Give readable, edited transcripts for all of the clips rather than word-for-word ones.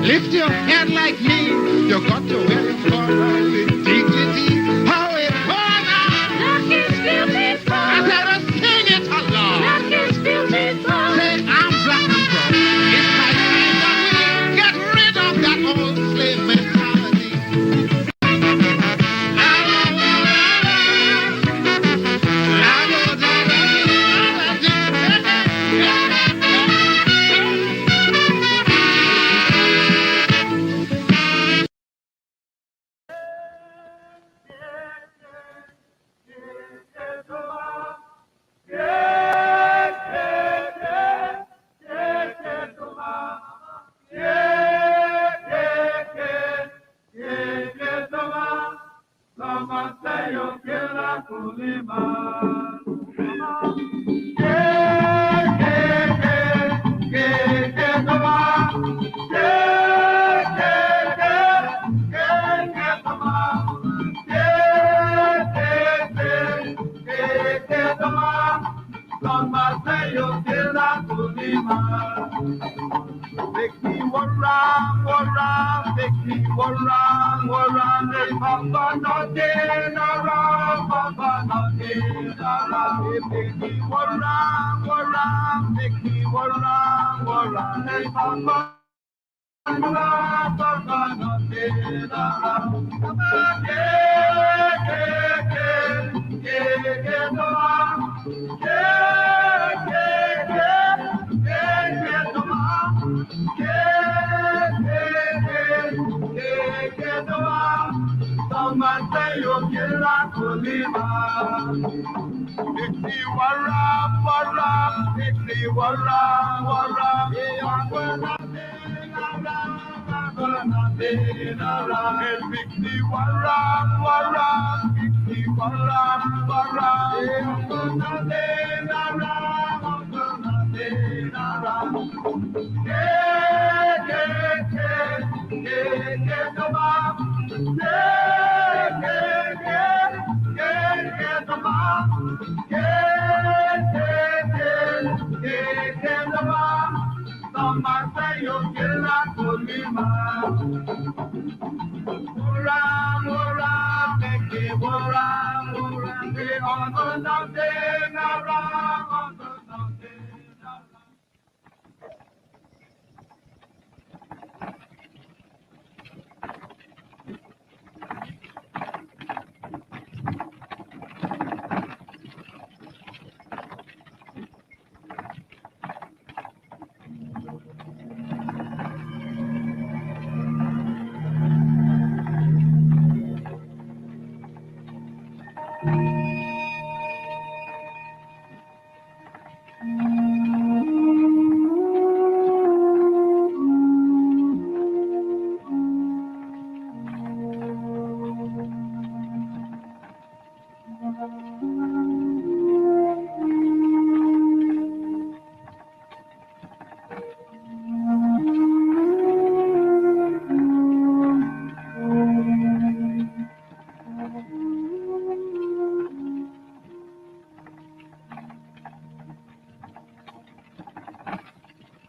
Lift your head like me. You got to wear your collar with dignity. How it was Luck is beautiful. I said, sing it along. Luck is beautiful. Say, I'm black and proud. It's my time that we get rid of that old slave mentality.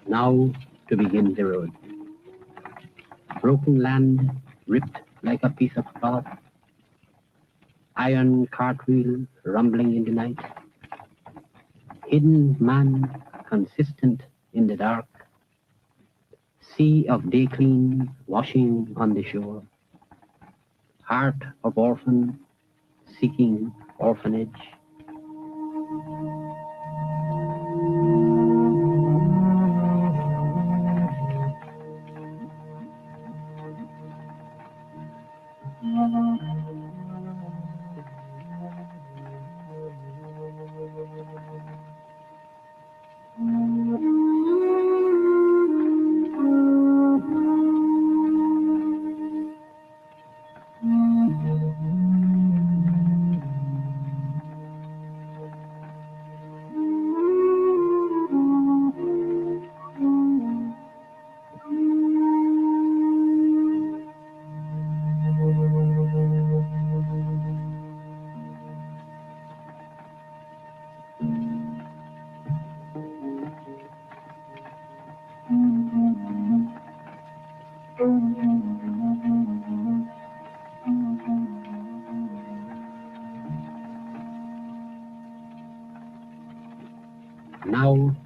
Now to begin the road. Broken land ripped like a piece of cloth. Iron cartwheel rumbling in the night. Hidden man consistent in the dark. Sea of day clean washing on the shore. Heart of orphan seeking orphanage. Now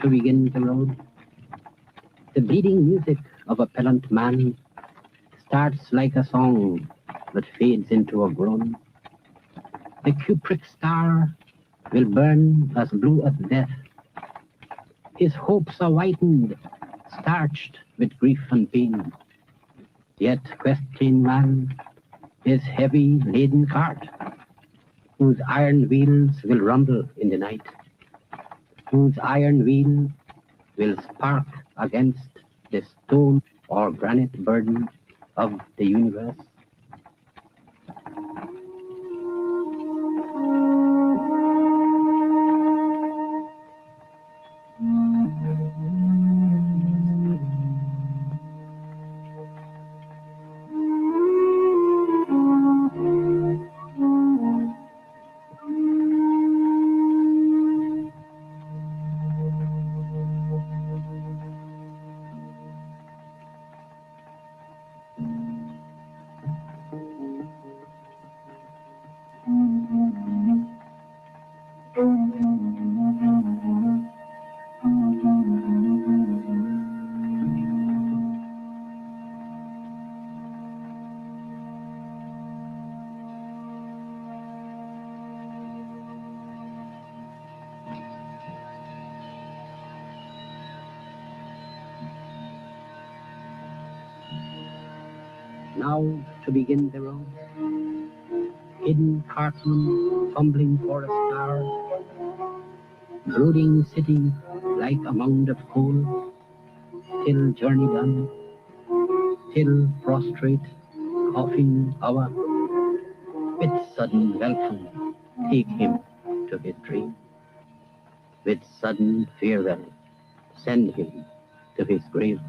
to begin the road, the bleeding music of a pellant man starts like a song that fades into a groan. The cupric star will burn as blue as death. His hopes are whitened, starched with grief and pain. Yet questing man, his heavy laden cart, whose iron wheels will rumble in the night, whose iron wheel will spark against the stone or granite burden of the universe. Now to begin the road, hidden cartman fumbling for a star, brooding city like a mound of coal, till journey done, till prostrate, coughing hour, with sudden welcome take him to his dream, with sudden farewell send him to his grave.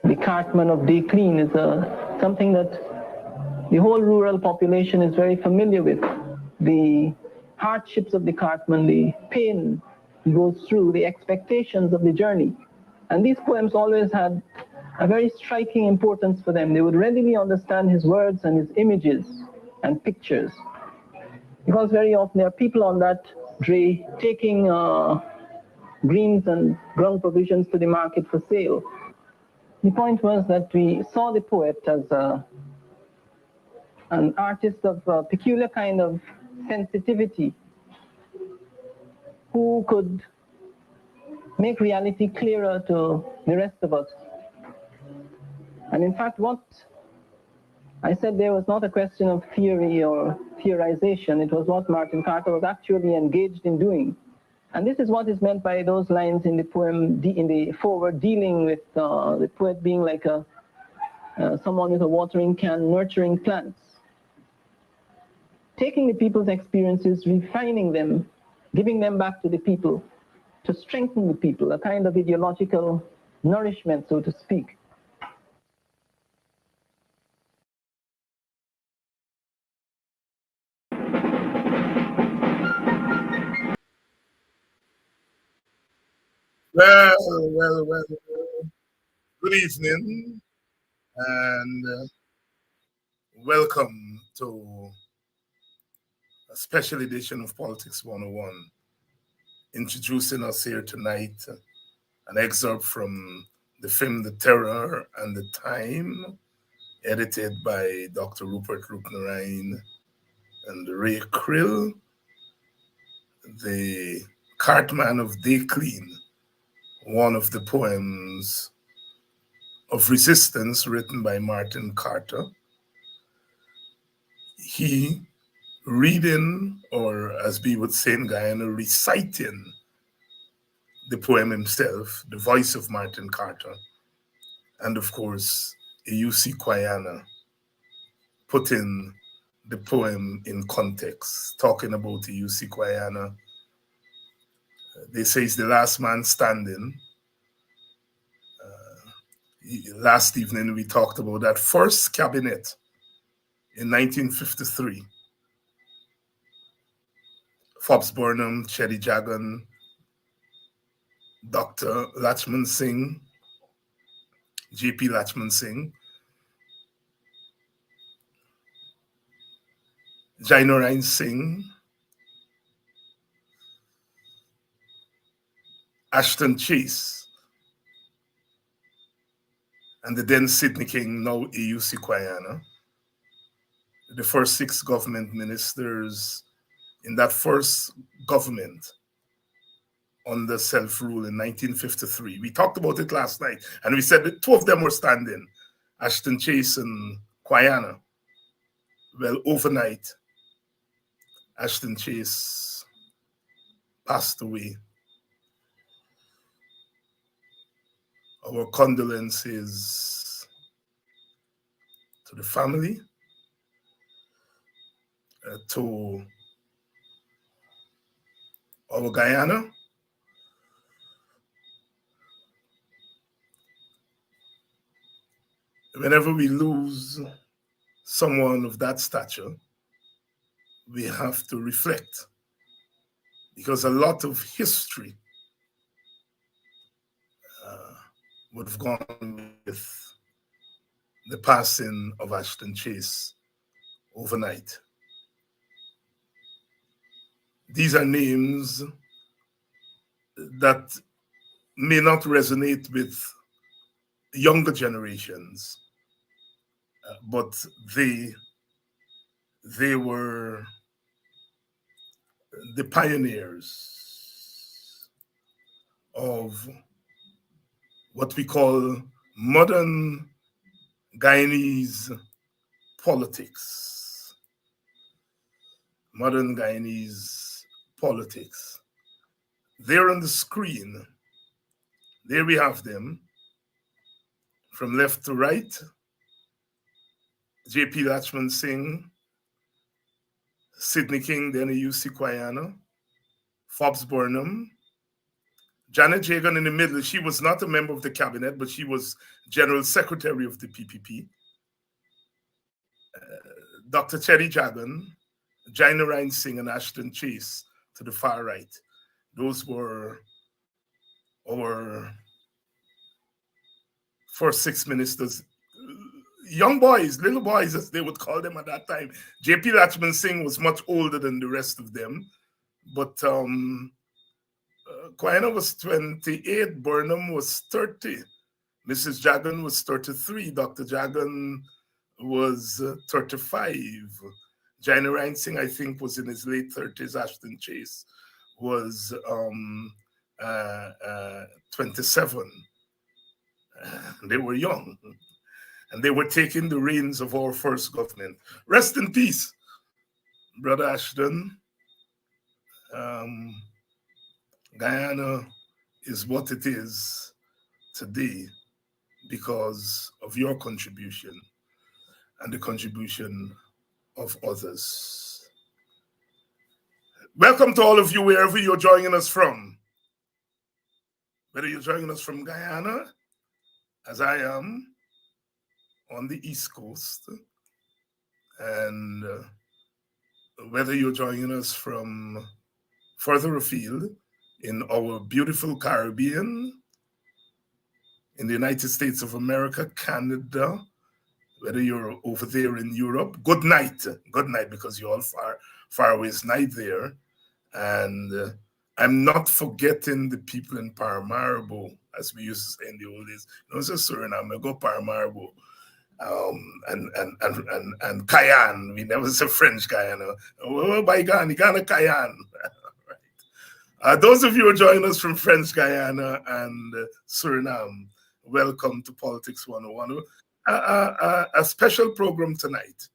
The cartman of Decline is something that the whole rural population is very familiar with. The hardships of the cartman, the pain he goes through, the expectations of the journey. And these poems always had a very striking importance for them. They would readily understand his words and his images and pictures. Because very often there are people on that dray taking greens and ground provisions to the market for sale. The point was that we saw the poet as an artist of a peculiar kind of sensitivity who could make reality clearer to the rest of us. And in fact, what I said there was not a question of theory or theorization. It was what Martin Carter was actually engaged in doing. And this is what is meant by those lines in the poem, in the foreword, dealing with the poet being like someone with a watering can, nurturing plants. Taking the people's experiences, refining them, giving them back to the people, to strengthen the people, a kind of ideological nourishment, so to speak. Well. Good evening and welcome to a special edition of Politics 101. Introducing us here tonight, an excerpt from the film The Terror and the Time, edited by Dr. Rupert Roopnarine and Ray Krill, The Cartman of Decline, one of the poems of resistance written by Martin Carter. He reading, or as we would say in Guyana, reciting the poem himself, the voice of Martin Carter, and of course, a UC Guyana putting the poem in context, talking about the UC Guyana. They say it's the last man standing. Last evening we talked about that first cabinet in 1953. Forbes Burnham, Chetty Jagan, Dr. Lachman Singh, J.P. Lachman Singh, Jainarain Singh, Ashton Chase, and the then Sydney King, now AUC Guyana, the first 6 government ministers in that first government under self-rule in 1953. We talked about it last night, and we said that 2 of them were standing, Ashton Chase and Guyana. Well, overnight, Ashton Chase passed away. Our condolences to the family, to our Guyana. Whenever we lose someone of that stature, we have to reflect, because a lot of history would have gone with the passing of Ashton Chase overnight. These are names that may not resonate with younger generations, but they were the pioneers of what we call modern Guyanese politics. Modern Guyanese politics. There on the screen, there we have them, from left to right. J.P. Lachman Singh, Sydney King, then UC Guyana, Forbes Burnham, Janet Jagan in the middle. She was not a member of the cabinet, but she was General Secretary of the PPP. Dr. Chetty Jagan, Jainarain Singh, and Ashton Chase to the far right. Those were our first 6 ministers. Young boys, little boys, as they would call them at that time. J.P. Lachman Singh was much older than the rest of them, but Guyana was 28, Burnham was 30, Mrs. Jagan was 33, Dr. Jagan was 35, Jainarain Singh, I think, was in his late 30s, Ashton Chase was 27. They were young, and they were taking the reins of our first government. Rest in peace, Brother Ashton. Guyana is what it is today because of your contribution and the contribution of others. Welcome to all of you, wherever you're joining us from. Whether you're joining us from Guyana, as I am, on the East Coast, and whether you're joining us from further afield in our beautiful Caribbean, in the United States of America, Canada, whether you're over there in Europe, good night, because you're all far away. It's night there. And I'm not forgetting the people in Paramaribo, as we used to say in the old days. You know, it's a Suriname, I go Paramaribo. And Cayenne, we never say French Guyana. Oh, by Ghana, Cayenne. Right. Those of you who are joining us from French Guyana and Suriname, welcome to Politics 101. A special program tonight.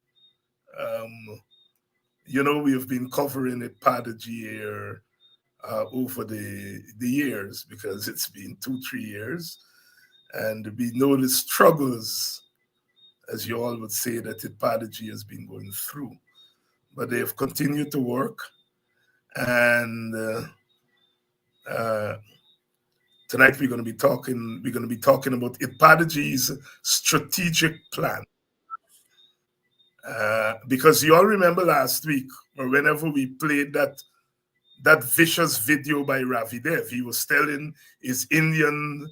You know, we've been covering IDPADA-G here over the years, because it's been 2-3 years, and we know the struggles, as you all would say, that IDPADA-G has been going through. but they have continued to work. And tonight we're going to be talking about IDPADA-G's strategic plan. Because you all remember last week, or whenever we played that vicious video by Ravi Dev, he was telling his Indian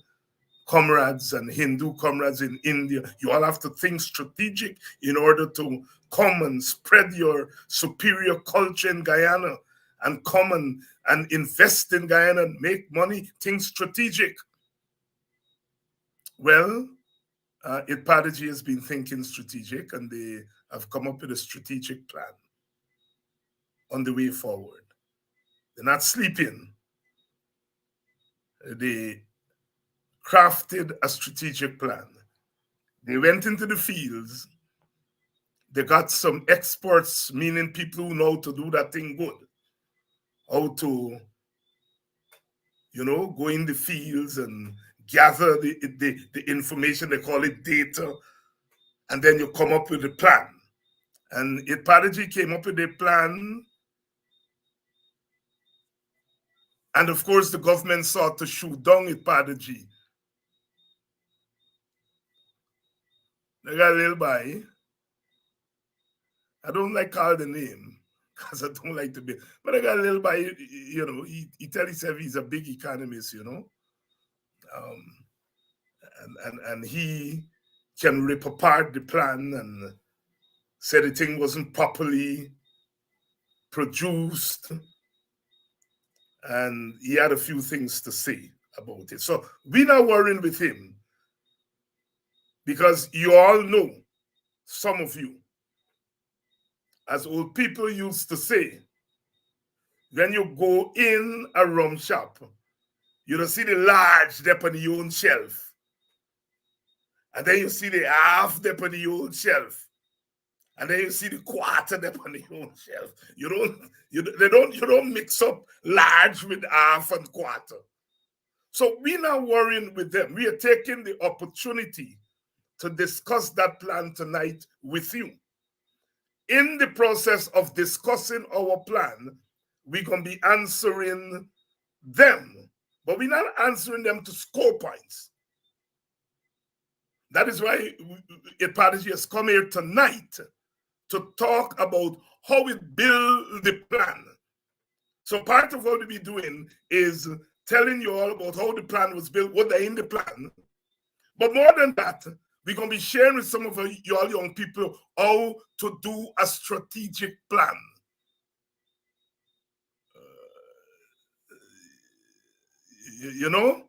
comrades and Hindu comrades in India, you all have to think strategic in order to come and spread your superior culture in Guyana and come and invest in Guyana and make money. Think strategic. Well, IDPADA-G has been thinking strategic, and they have come up with a strategic plan on the way forward. They're not sleeping. They crafted a strategic plan. They went into the fields. They got some experts, meaning people who know how to do that thing good. How to, go in the fields and gather the information. They call it data. And then you come up with a plan. And IDPADA-G came up with a plan. And of course, the government sought to shoot down IDPADA-G. They got a little boy. I don't like call the name because I don't like to be. But I got a little boy, he tell himself he's a big economist, and he can rip apart the plan and say the thing wasn't properly produced. And he had a few things to say about it. So we're not worrying with him because you all know, some of you, as old people used to say, when you go in a rum shop, you don't see the large dep on the own shelf. And then you see the half dep on the old shelf. And then you see the quarter dep on the own shelf. You don't mix up large with half and quarter. So we're not worrying with them. We are taking the opportunity to discuss that plan tonight with you. In the process of discussing our plan, we're going to be answering them, but we're not answering them to score points. That is why IDPADA-G has come here tonight to talk about how we build the plan. So part of what we'll be doing is telling you all about how the plan was built, what they in the plan. But more than that, we're going to be sharing with some of you all young people how to do a strategic plan. The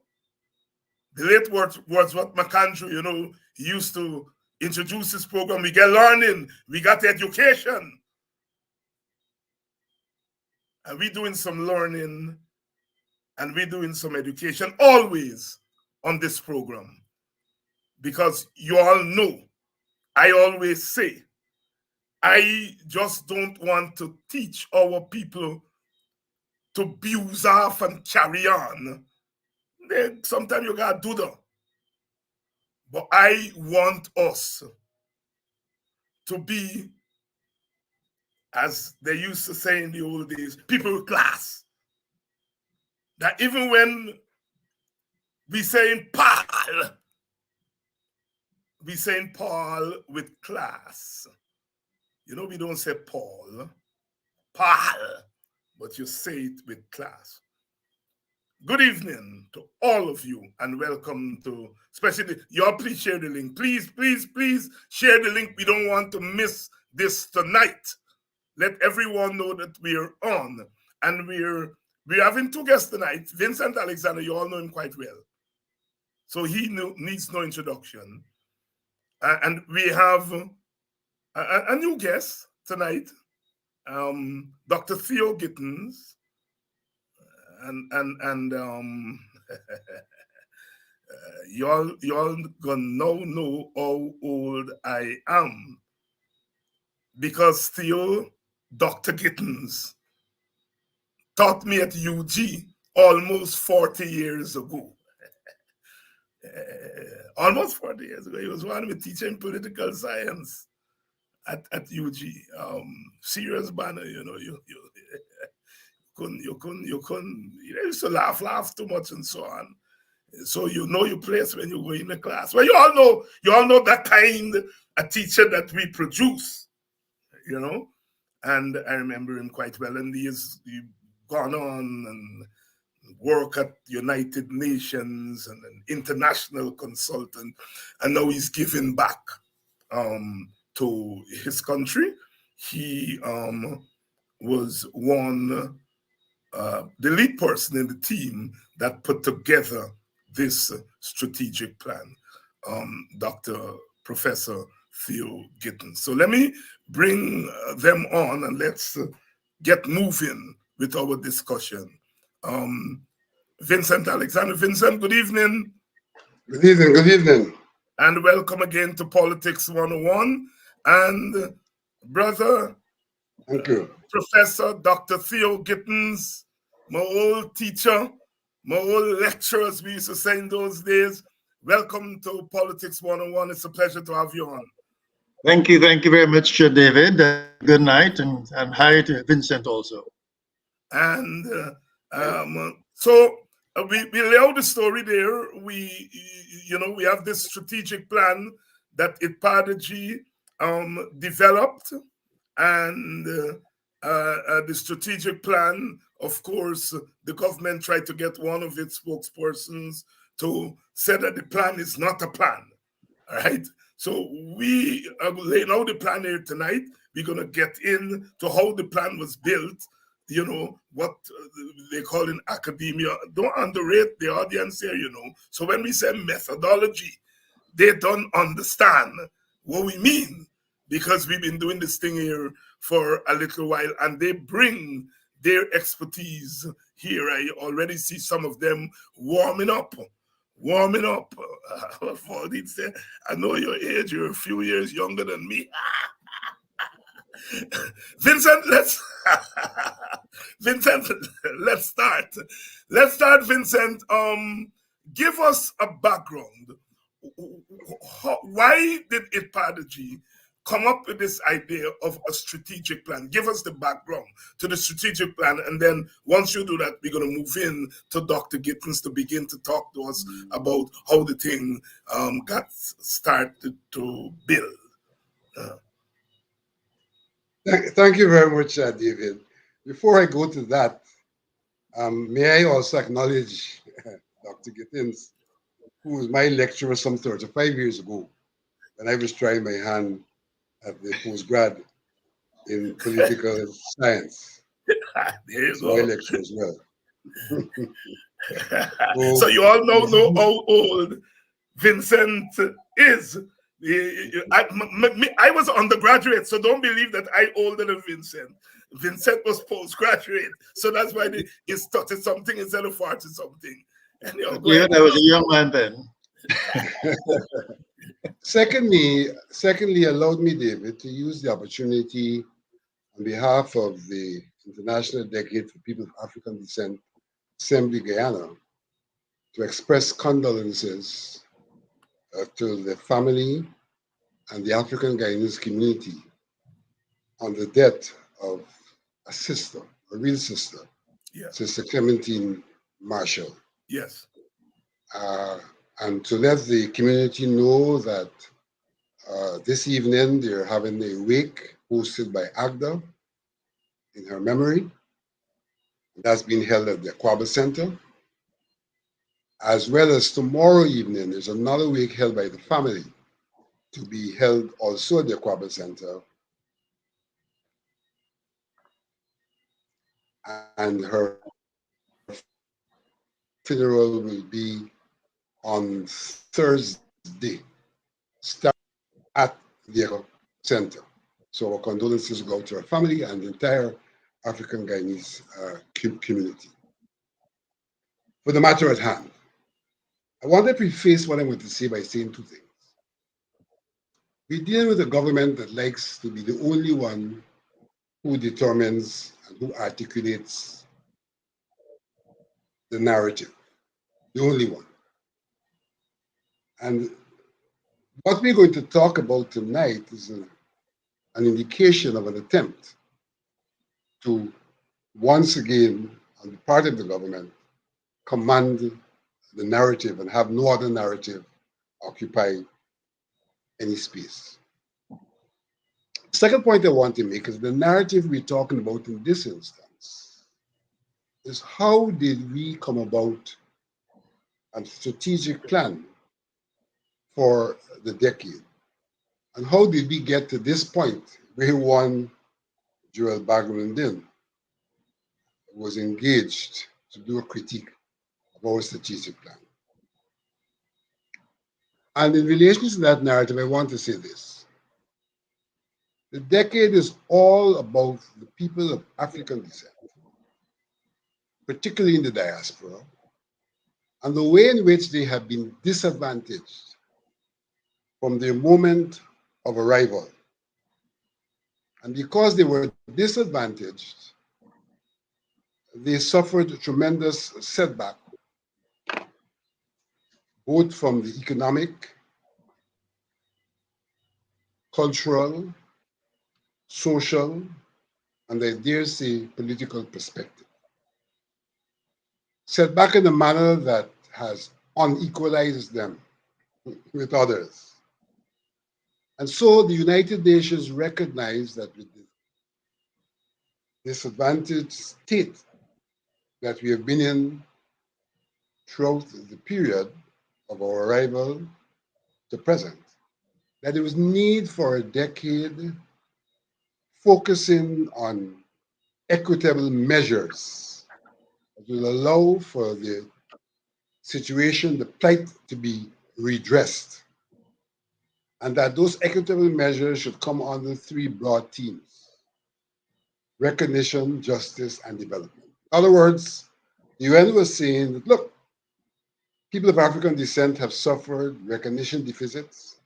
late Wordsworth McAndrew, he used to introduce this program. We get learning, we got education. And we're doing some learning and we're doing some education always on this program. Because you all know, I always say, I just don't want to teach our people to abuse off and carry on. Sometimes you gotta do that. But I want us to be, as they used to say in the old days, people with class. That even when we saying Paul, we saying Paul with class. We don't say Paul, but you say it with class. Good evening to all of you and welcome to, especially, y'all please share the link. Please, please, please share the link. We don't want to miss this tonight. Let everyone know that we're on. And we're having two guests tonight. Vincent Alexander, you all know him quite well. So he needs no introduction. And we have a new guest tonight, Dr. Theo Gittins. And y'all gonna now know how old I am, because Theo, Dr. Gittins, taught me at UG almost 40 years ago. Almost 40 years ago. He was one of me teaching political science. at UG. Serious banner, you used to laugh too much and so on. So you know your place when you go in the class. Well, you all know that kind of teacher that we produce, And I remember him quite well. And he's gone on and work at United Nations and an international consultant, and now he's giving back to his country. He was the lead person in the team that put together this strategic plan, Dr. Professor Theo Gittins. So let me bring them on and let's get moving with our discussion. Vincent Alexander. Vincent, good evening. Good evening, good evening. And welcome again to Politics 101. And brother, thank you. Professor Dr. Theo Gittins, my old teacher, my old lecturer, as we used to say in those days. Welcome to Politics 101. It's a pleasure to have you on. Thank you very much, David. Good night, and hi to Vincent also. And so we lay out the story there. We have this strategic plan that IDPADA-G developed, and the strategic plan, of course, the government tried to get one of its spokespersons to say that the plan is not a plan. All right. So we are laying out the plan here tonight. We're going to get into how the plan was built, what they call in academia. Don't underrate the audience here, So when we say methodology, they don't understand what we mean, because we've been doing this thing here for a little while, and they bring their expertise here. I already see some of them warming up. He'd say, I know your age, you're a few years younger than me. Vincent, let's start. Vincent. Give us a background. Why did IDPADA-G come up with this idea of a strategic plan? Give us the background to the strategic plan, and then once you do that, we're going to move in to Dr. Gittins to begin to talk to us about how the thing got started to build. Thank you very much, David. Before I go to that, may I also acknowledge Dr. Gittins, who was my lecturer some 35 years ago when I was trying my hand at the postgrad in political science. There you go. My lecturer as well. So you all know how old Vincent is. I was undergraduate, so don't believe that I older than Vincent. Vincent was postgraduate, so that's why he started something instead of 40 something. And I was a young man then. Secondly, allowed me, David, to use the opportunity on behalf of the International Decade for People of African Descent, Assembly Guyana, to express condolences to the family and the African Guyanese community on the death of a sister, a real sister, Sister Clementine Marshall. Yes. And to let the community know that this evening they're having a wake hosted by AGDA in her memory. That's being held at the Aquaba Center. As well as tomorrow evening, there's another wake held by the family to be held also at the Aquaba Center. And her funeral will be on Thursday, start at the center. So our condolences go to her family and the entire African Guyanese community. For the matter at hand, I want to preface what I'm going to say by saying two things. We deal with a government that likes to be the only one who determines and who articulates the narrative, the only one. And what we're going to talk about tonight is an indication of an attempt to once again, on the part of the government, command the narrative and have no other narrative occupy any space. The second point I want to make is the narrative we're talking about in this instance is how did we come about a strategic plan for the decade? And how did we get to this point where one Joel Bagwandin was engaged to do a critique of our strategic plan? And in relation to that narrative, I want to say this. The decade is all about the people of African descent, particularly in the diaspora, and the way in which they have been disadvantaged from their moment of arrival. And because they were disadvantaged, they suffered a tremendous setback, both from the economic, cultural, social, and I dare say political perspective. Setback in a manner that has unequalized them with others. And so the United Nations recognized that with the disadvantaged state that we have been in throughout the period of our arrival to present, that there was need for a decade focusing on equitable measures that will allow for the situation, the plight to be redressed, and that those equitable measures should come under three broad themes: recognition, justice, and development. In other words, the UN was saying that, look, people of African descent have suffered recognition deficits,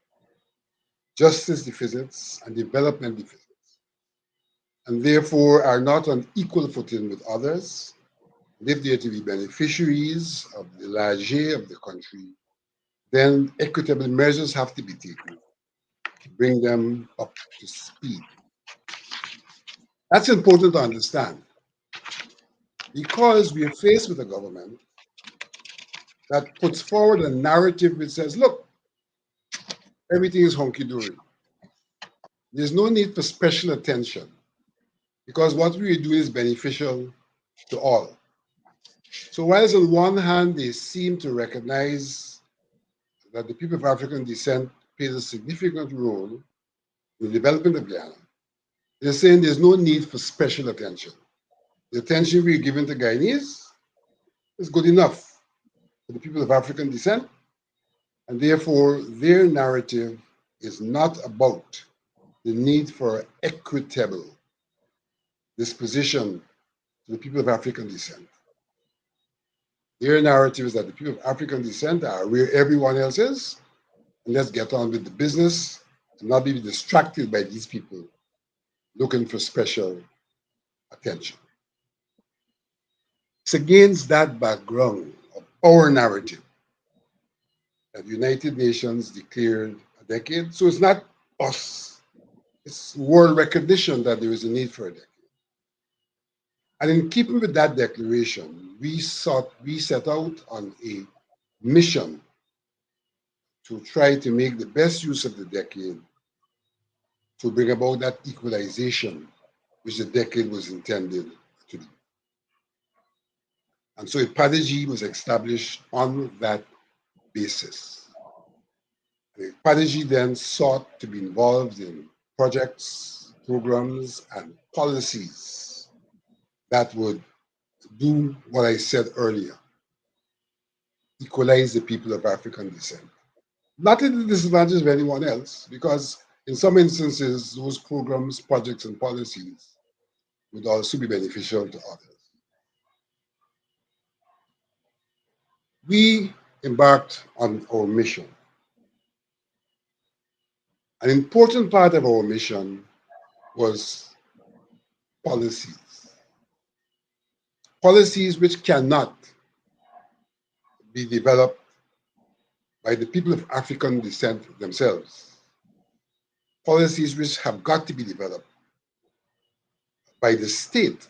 justice deficits, and development deficits, and therefore are not on equal footing with others. And if they are to be beneficiaries of the largesse of the country, then equitable measures have to be taken to bring them up to speed. That's important to understand because we are faced with a government that puts forward a narrative which says, look, everything is hunky-dory. There's no need for special attention because what we do is beneficial to all. So whilst on one hand, they seem to recognize that the people of African descent plays a significant role in the development of Guyana, they're saying there's no need for special attention. The attention we're giving to Guyanese is good enough for the people of African descent, and therefore their narrative is not about the need for equitable disposition to the people of African descent. Their narrative is that the people of African descent are where everyone else is, and let's get on with the business and not be distracted by these people looking for special attention. It's against that background of our narrative that the United Nations declared a decade. So it's not us, it's world recognition that there is a need for a decade. And in keeping with that declaration, we set out on a mission to try to make the best use of the decade to bring about that equalization which the decade was intended to do. And so IDPADA-G was established on that basis. IDPADA-G then sought to be involved in projects, programs, and policies that would do what I said earlier, equalize the people of African descent. Not at the disadvantage of anyone else, because in some instances, those programs, projects, and policies would also be beneficial to others. We embarked on our mission. An important part of our mission was policies. Policies which cannot be developed by the people of African descent themselves. policies which have got to be developed by the state,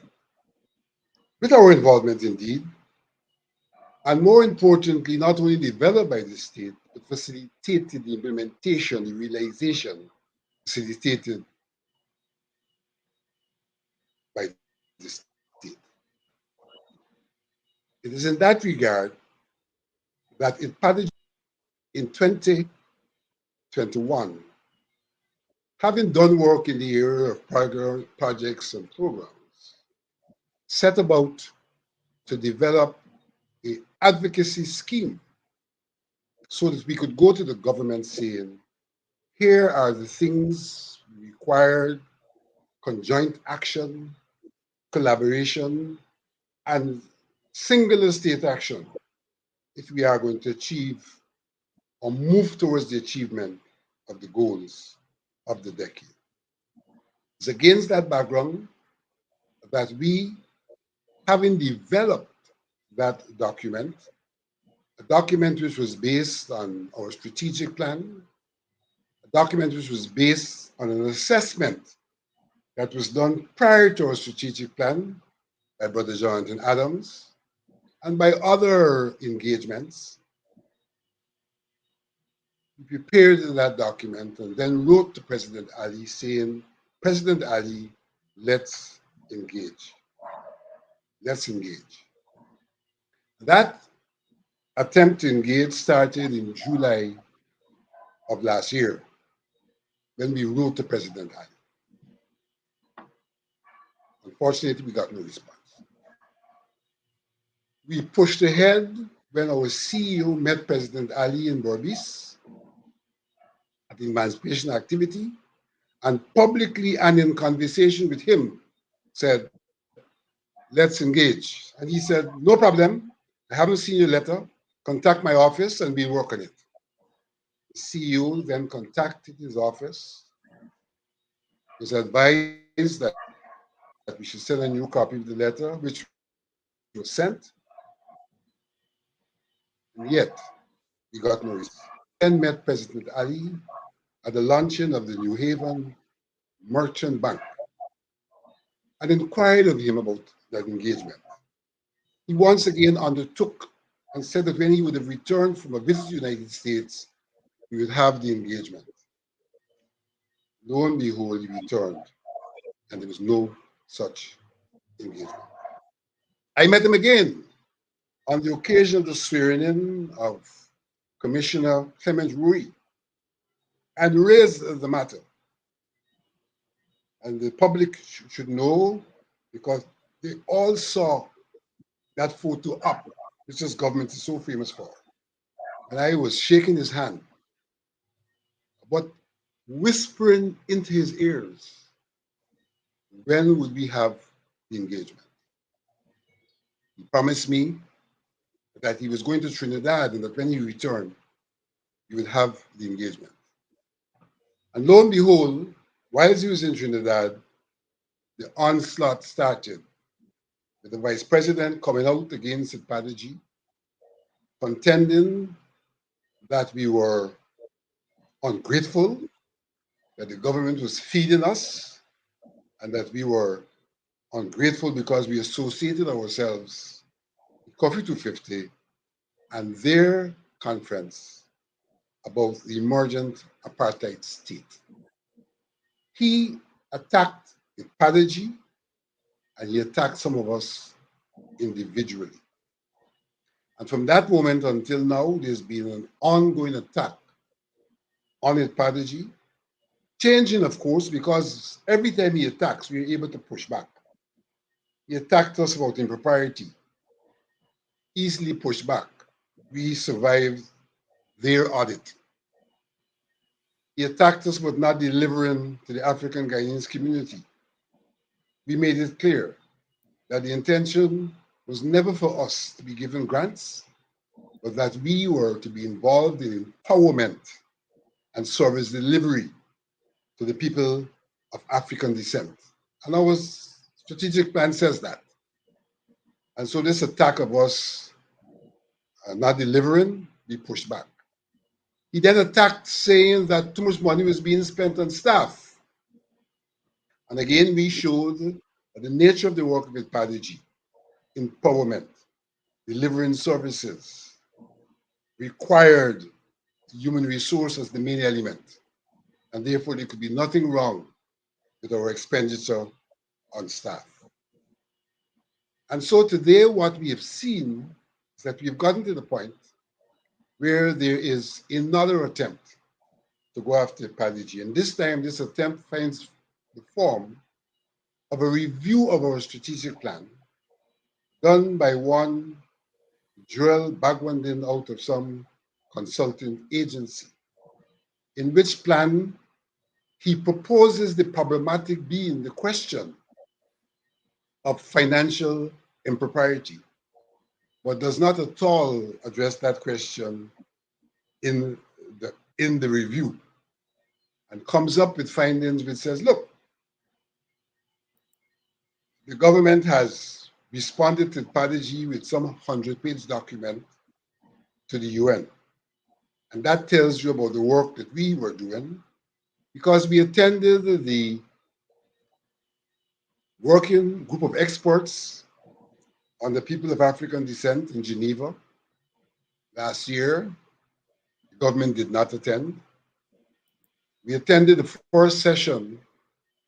with our involvement indeed, and more importantly, not only developed by the state, but facilitated the implementation, the realization, facilitated by the state. It is in that regard that IDPADA-G in 2021, having done work in the area of projects and programs, set about to develop an advocacy scheme so that we could go to the government saying, here are the things required, conjoint action, collaboration, and singular state action if we are going to achieve or move towards the achievement of the goals of the decade. It's against that background that we, having developed that document, a document which was based on our strategic plan, a document which was based on an assessment that was done prior to our strategic plan by Brother Jonathan Adams and by other engagements. We prepared that document and then wrote to President Ali saying, President Ali, let's engage. Let's engage. That attempt to engage started in July of last year when we wrote to President Ali. Unfortunately, we got no response. We pushed ahead when our CEO met President Ali in Berbice at the emancipation activity and publicly and in conversation with him said, let's engage. And he said, no problem. I haven't seen your letter. Contact my office and we'll work on it. The CEO then contacted his office, was advised that we should send a new copy of the letter, which was sent. And yet, we got no response. Then met President Ali at the luncheon of the New Haven Merchant Bank and inquired of him about that engagement. He once again undertook and said that when he would have returned from a visit to the United States, we would have the engagement. Lo and behold, he returned, and there was no such engagement. I met him again on the occasion of the swearing in of Commissioner Clement Rui and raised the matter. And the public should know because they all saw that photo up, which this government is so famous for. And I was shaking his hand, but whispering into his ears, when would we have the engagement? He promised me that he was going to Trinidad and that when he returned, he would have the engagement. And lo and behold, whilst he was in Trinidad, the onslaught started with the vice president coming out against IDPADA-G, contending that we were ungrateful, that the government was feeding us, and that we were ungrateful because we associated ourselves with Coffee 250 and their conference about the emergent apartheid state. He attacked IDPADA-G and he attacked some of us individually. And from that moment until now, there's been an ongoing attack on IDPADA-G, changing, of course, because every time he attacks, we're able to push back. He attacked us about impropriety, easily pushed back. We survived their audit. He attacked us about not delivering to the African Guyanese community. We made it clear that the intention was never for us to be given grants, but that we were to be involved in empowerment and service delivery to the people of African descent. And our strategic plan says that. And so this attack of us not delivering, we pushed back. He then attacked, saying that too much money was being spent on staff. And again, we showed that the nature of the work of IDPADA-G, empowerment, delivering services, required human resource as the main element. And therefore, there could be nothing wrong with our expenditure on staff. And so today, what we have seen is that we've gotten to the point where there is another attempt to go after IDPADA-G. And this time, this attempt finds the form of a review of our strategic plan done by one Joel Bagwandin out of some consulting agency, in which plan he proposes the problematic being the question of financial impropriety, but does not at all address that question in the review, and comes up with findings which says, look, the government has responded to IDPADA-G with some 100-page document to the UN. And that tells you about the work that we were doing, because we attended the working group of experts on the people of African descent in Geneva last year. The government did not attend. We attended the first session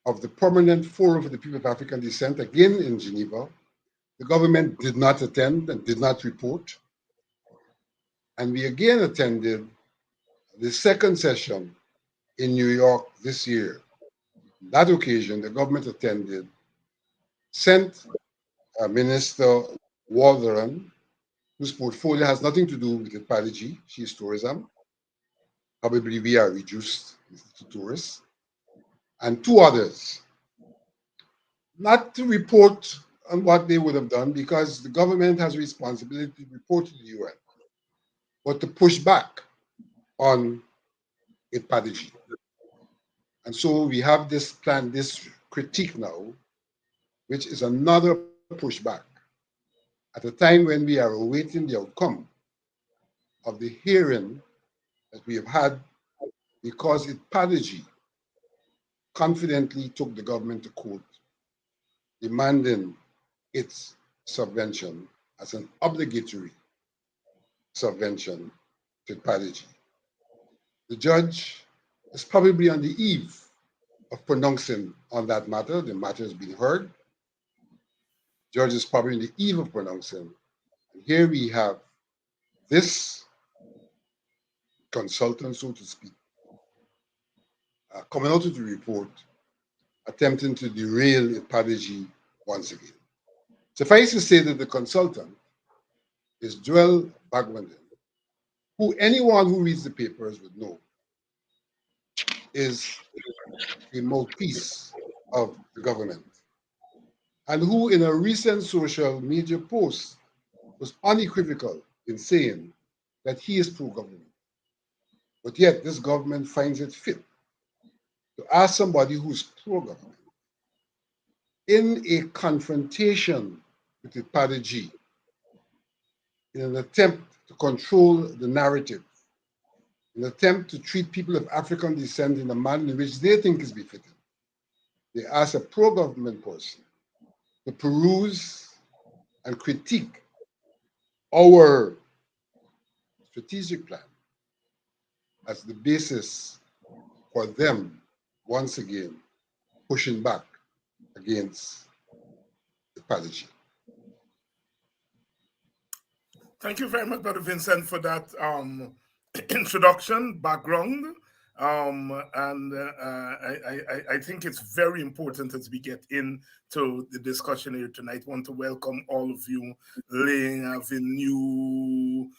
of the Permanent Forum for the People of African Descent, again in Geneva. The government did not attend and did not report. And we again attended the second session in New York this year. On that occasion, the government attended, sent Minister Waldron, whose portfolio has nothing to do with IDPADA-G. She is tourism. Probably we are reduced to tourists. And two others, not to report on what they would have done, because the government has a responsibility to report to the UN, but to push back on IDPADA-G. And so we have this plan, this critique now, which is another pushback at a time when we are awaiting the outcome of the hearing that we have had, because IDPADA-G confidently took the government to court, demanding its subvention as an obligatory subvention to IDPADA-G. The judge is probably on the eve of pronouncing on that matter. The matter has been heard. The judge is probably on the eve of pronouncing. And here we have this consultant, so to speak, coming out with the report, attempting to derail IDPADA-G once again. Suffice to say that the consultant is Joel Bagwandin, who anyone who reads the papers would know is a mouthpiece of the government, and who in a recent social media post was unequivocal in saying that he is pro-government. But yet this government finds it fit to ask somebody who's pro-government in a confrontation with IDPADA-G, in an attempt to control the narrative, in an attempt to treat people of African descent in a manner in which they think is befitting. They ask a pro-government person to peruse and critique our strategic plan as the basis for them, once again, pushing back against IDPADA-G. Thank you very much, Brother Vincent, for that introduction, background. I think it's very important as we get into the discussion here tonight. I want to welcome all of you, Ling Avenue,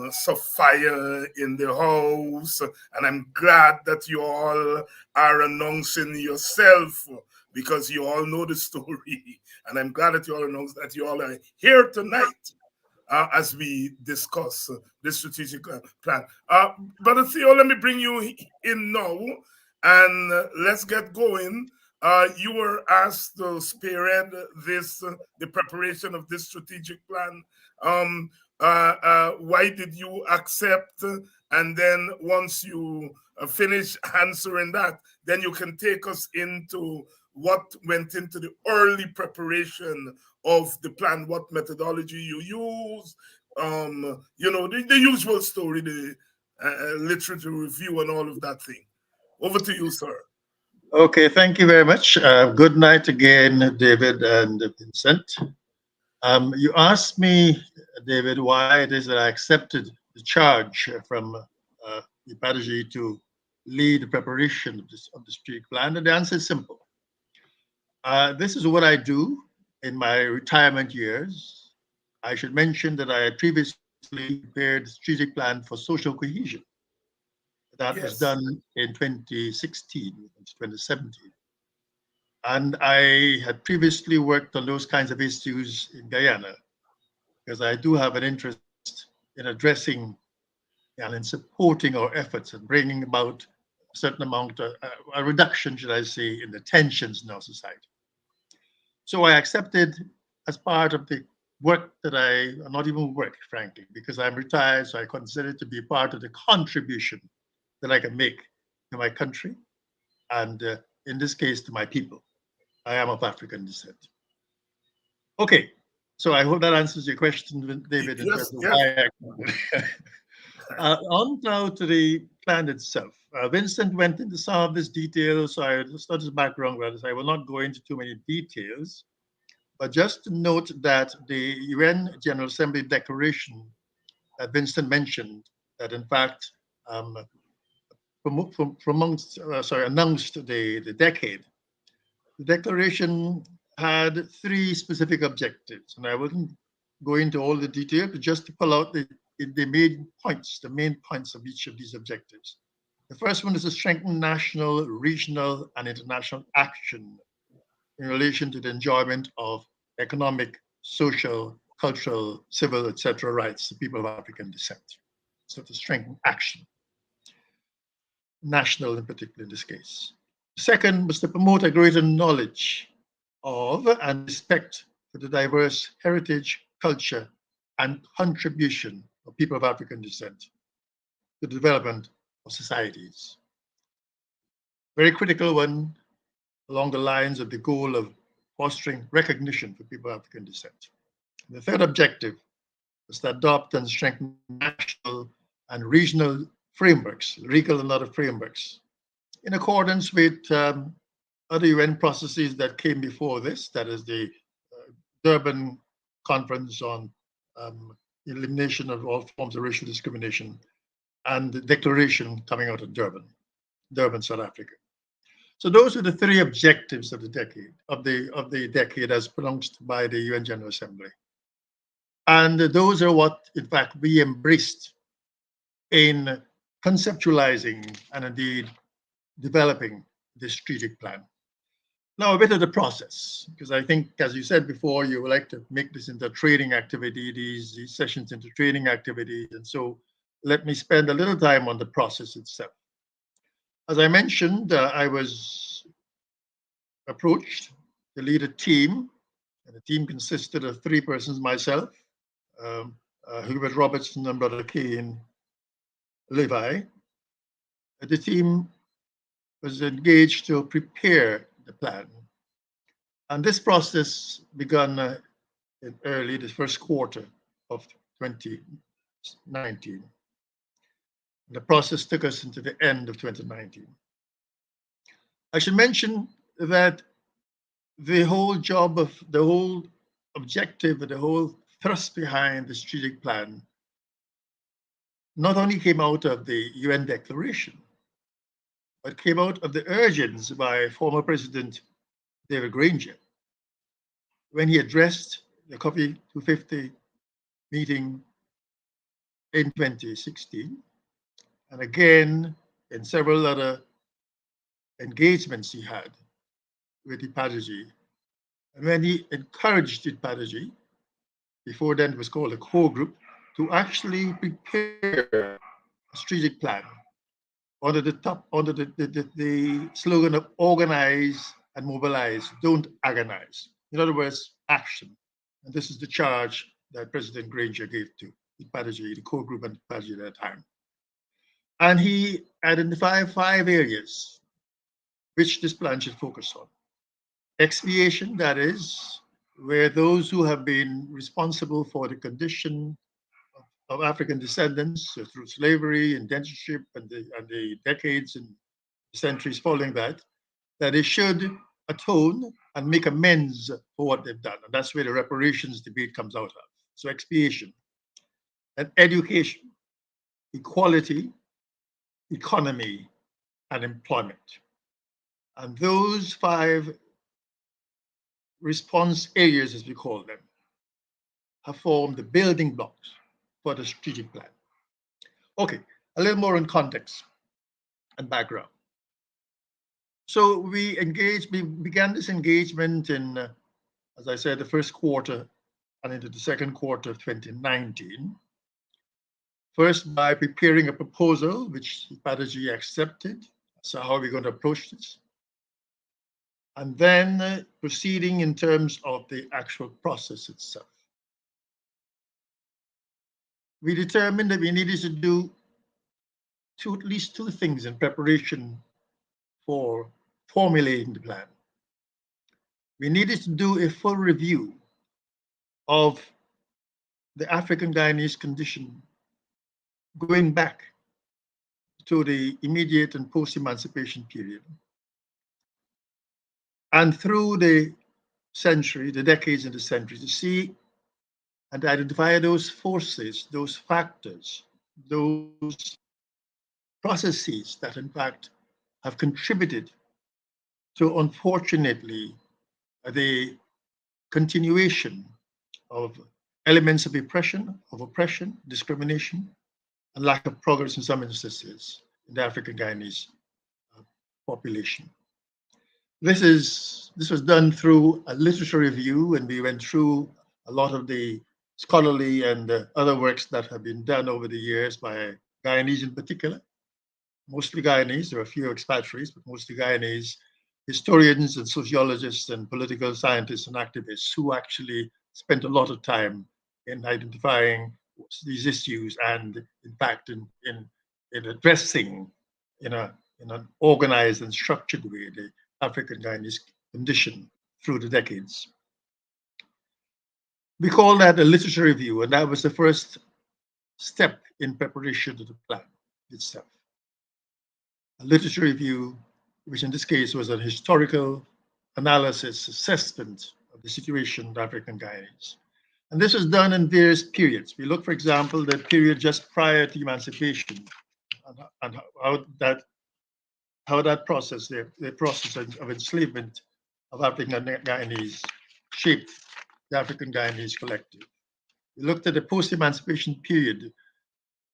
Sophia in the house, and I'm glad that you all are announcing yourself, because you all know the story, and I'm glad that you all announce that you all are here tonight. As we discuss this strategic plan. Brother Theo, let me bring you in now, and let's get going. You were asked to spearhead this, the preparation of this strategic plan. why did you accept? And then once you finish answering that, then you can take us into what went into the early preparation of the plan, what methodology you use, the usual story, the literature review and all of that thing. Over to you, sir. Okay, thank you very much. Good night again, David and Vincent. You asked me, David, why it is that I accepted the charge from IDPADA-G to lead the preparation of the strategic plan. And the answer is simple. This is what I do in my retirement years. I should mention that I had previously prepared the strategic plan for social cohesion. That was done in 2016, 2017. And I had previously worked on those kinds of issues in Guyana, because I do have an interest in addressing and in supporting our efforts and bringing about a certain amount of a reduction, should I say, in the tensions in our society. So I accepted as part of the work that not even work, frankly, because I'm retired, so I consider it to be part of the contribution that I can make to my country and in this case to my people. I am of African descent. Okay, so I hope that answers your question, David, in terms of why I on now to the plan itself. Vincent went into some of this detail, so I just not his background, rather. I will not go into too many details, but just to note that the UN General Assembly declaration that Vincent mentioned, that in fact announced the decade. The declaration had three specific objectives, and I wouldn't go into all the detail, but just to pull out the main points of each of these objectives. The first one is to strengthen national, regional, and international action in relation to the enjoyment of economic, social, cultural, civil, etc. rights to people of African descent. So to strengthen action, national in particular in this case. Second was to promote a greater knowledge of and respect for the diverse heritage, culture, and contribution of people of African descent to the development of societies. Very critical one along the lines of the goal of fostering recognition for people of African descent. And the third objective was to adopt and strengthen national and regional frameworks, legal and other frameworks, in accordance with other UN processes that came before this, that is the Durban Conference on Elimination of All Forms of Racial Discrimination, and the declaration coming out of Durban, South Africa. So those are the three objectives of the decade as pronounced by the UN General Assembly. And those are what, in fact, we embraced in conceptualizing and indeed developing this strategic plan. Now, a bit of the process, because I think, as you said before, you would like to make this into training activity, these sessions into training activities. And so let me spend a little time on the process itself. As I mentioned, I was approached to lead a team, and the team consisted of three persons: myself, Hubert Robertson, and Brother Kane Levi. The team was engaged to prepare the plan. And this process began in the first quarter of 2019. The process took us into the end of 2019. I should mention that the whole objective, the whole thrust behind the strategic plan not only came out of the UN declaration, but came out of the urgings by former President David Granger when he addressed the Coffee 250 meeting in 2016, and again in several other engagements he had with IDPADA-G. And when he encouraged IDPADA-G, before then it was called a core group, to actually prepare a strategic plan under the slogan of organize and mobilize, don't agonize. In other words, action. And this is the charge that President Granger gave to IDPADA-G, the core group at IDPADA-G at that time. And he identified 5 areas which this plan should focus on. Expiation, that is, where those who have been responsible for the condition of African descendants through slavery, indentureship, and the decades and centuries following that they should atone and make amends for what they've done. And that's where the reparations debate comes out of. So expiation. And education, equality, economy, and employment. And those 5 response areas, as we call them, have formed the building blocks for the strategic plan. Okay, a little more in context and background. So we began this engagement in, as I said, the first quarter and into the second quarter of 2019. First, by preparing a proposal, which IDPADA-G accepted. So how are we going to approach this? And then proceeding in terms of the actual process itself. We determined that we needed to do at least two things in preparation for formulating the plan. We needed to do a full review of the African Guyanese condition going back to the immediate and post-emancipation period. And through the century, the decades and the centuries, to see and identify those forces, those factors, those processes that in fact have contributed to, unfortunately, the continuation of elements of oppression, discrimination, and lack of progress in some instances in the African Guyanese population. This was done through a literature review, and we went through a lot of the scholarly and other works that have been done over the years by Guyanese in particular, mostly Guyanese. There are a few expatriates, but mostly Guyanese historians and sociologists and political scientists and activists who actually spent a lot of time in identifying these issues and, in fact, in addressing in an organized and structured way the African Guyanese condition through the decades. We call that a literature review, and that was the first step in preparation of the plan itself. A literature review, which in this case was a historical analysis, assessment of the situation of African Guyanese. And this was done in various periods. We look, for example, the period just prior to emancipation and how that process, the process of enslavement of African Guyanese shaped the African Guyanese collective. We looked at the post-emancipation period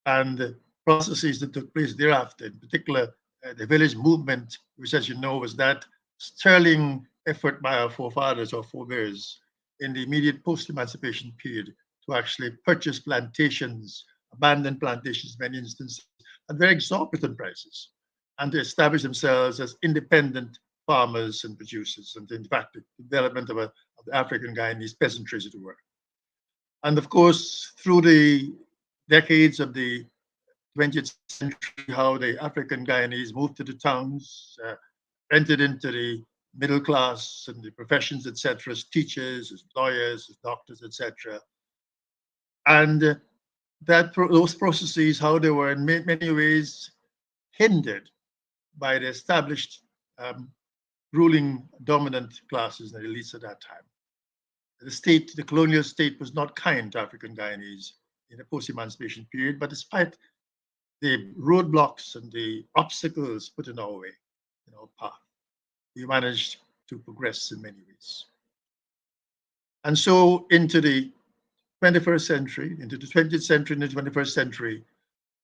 and the processes that took place thereafter, in particular, the village movement, which, as you know, was that sterling effort by our forefathers or forebears in the immediate post-emancipation period to actually purchase plantations, abandoned plantations in many instances, at very exorbitant prices, and to establish themselves as independent farmers and producers, and in fact, the development of the African Guyanese peasantry, as it were. And of course, through the decades of the 20th century, how the African Guyanese moved to the towns, entered into the middle class and the professions, etc., as teachers, as lawyers, as doctors, etc. And those processes, how they were in many ways hindered by the established ruling dominant classes and elites at that time. The colonial state was not kind to African Guyanese in the post-emancipation period, but despite the roadblocks and the obstacles put in our way, in our path, we managed to progress in many ways. And so into the 21st century, into the 20th century, and the 21st century,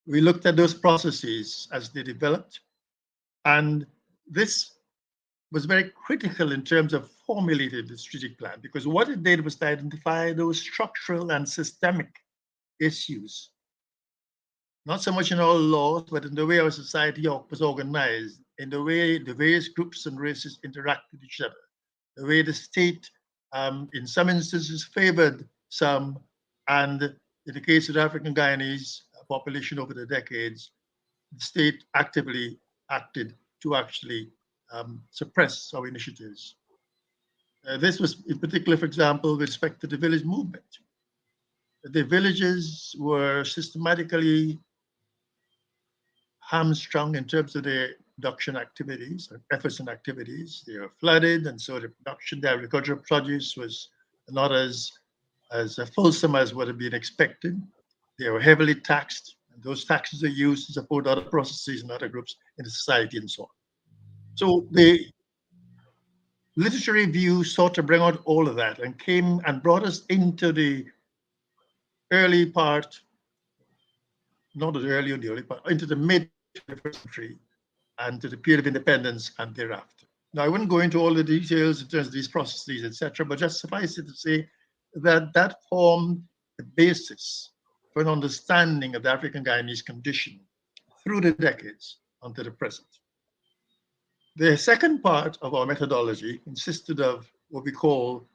we looked at those processes as they developed. And this was very critical in terms of formulating the strategic plan, because what it did was to identify those structural and systemic issues, not so much in our laws, but in the way our society was organized, in the way the various groups and races interact with each other, the way the state, in some instances, favored some and in the case of the African Guyanese population over the decades, the state actively acted to actually suppress our initiatives. This was in particular, for example, with respect to the village movement. The villages were systematically hamstrung in terms of their production activities, efforts and activities. They were flooded, and so the production, the agricultural produce was not as fulsome as would have been expected. They were heavily taxed, and those taxes are used to support other processes and other groups in the society and so on. So the literary review sought to bring out all of that and came and brought us into the early part, not as early in the early part, into the mid 21st century and to the period of independence and thereafter. Now, I wouldn't go into all the details in terms of these processes, etc., but just suffice it to say that that formed the basis for an understanding of the African Guyanese condition through the decades until the present. The second part of our methodology consisted of what we call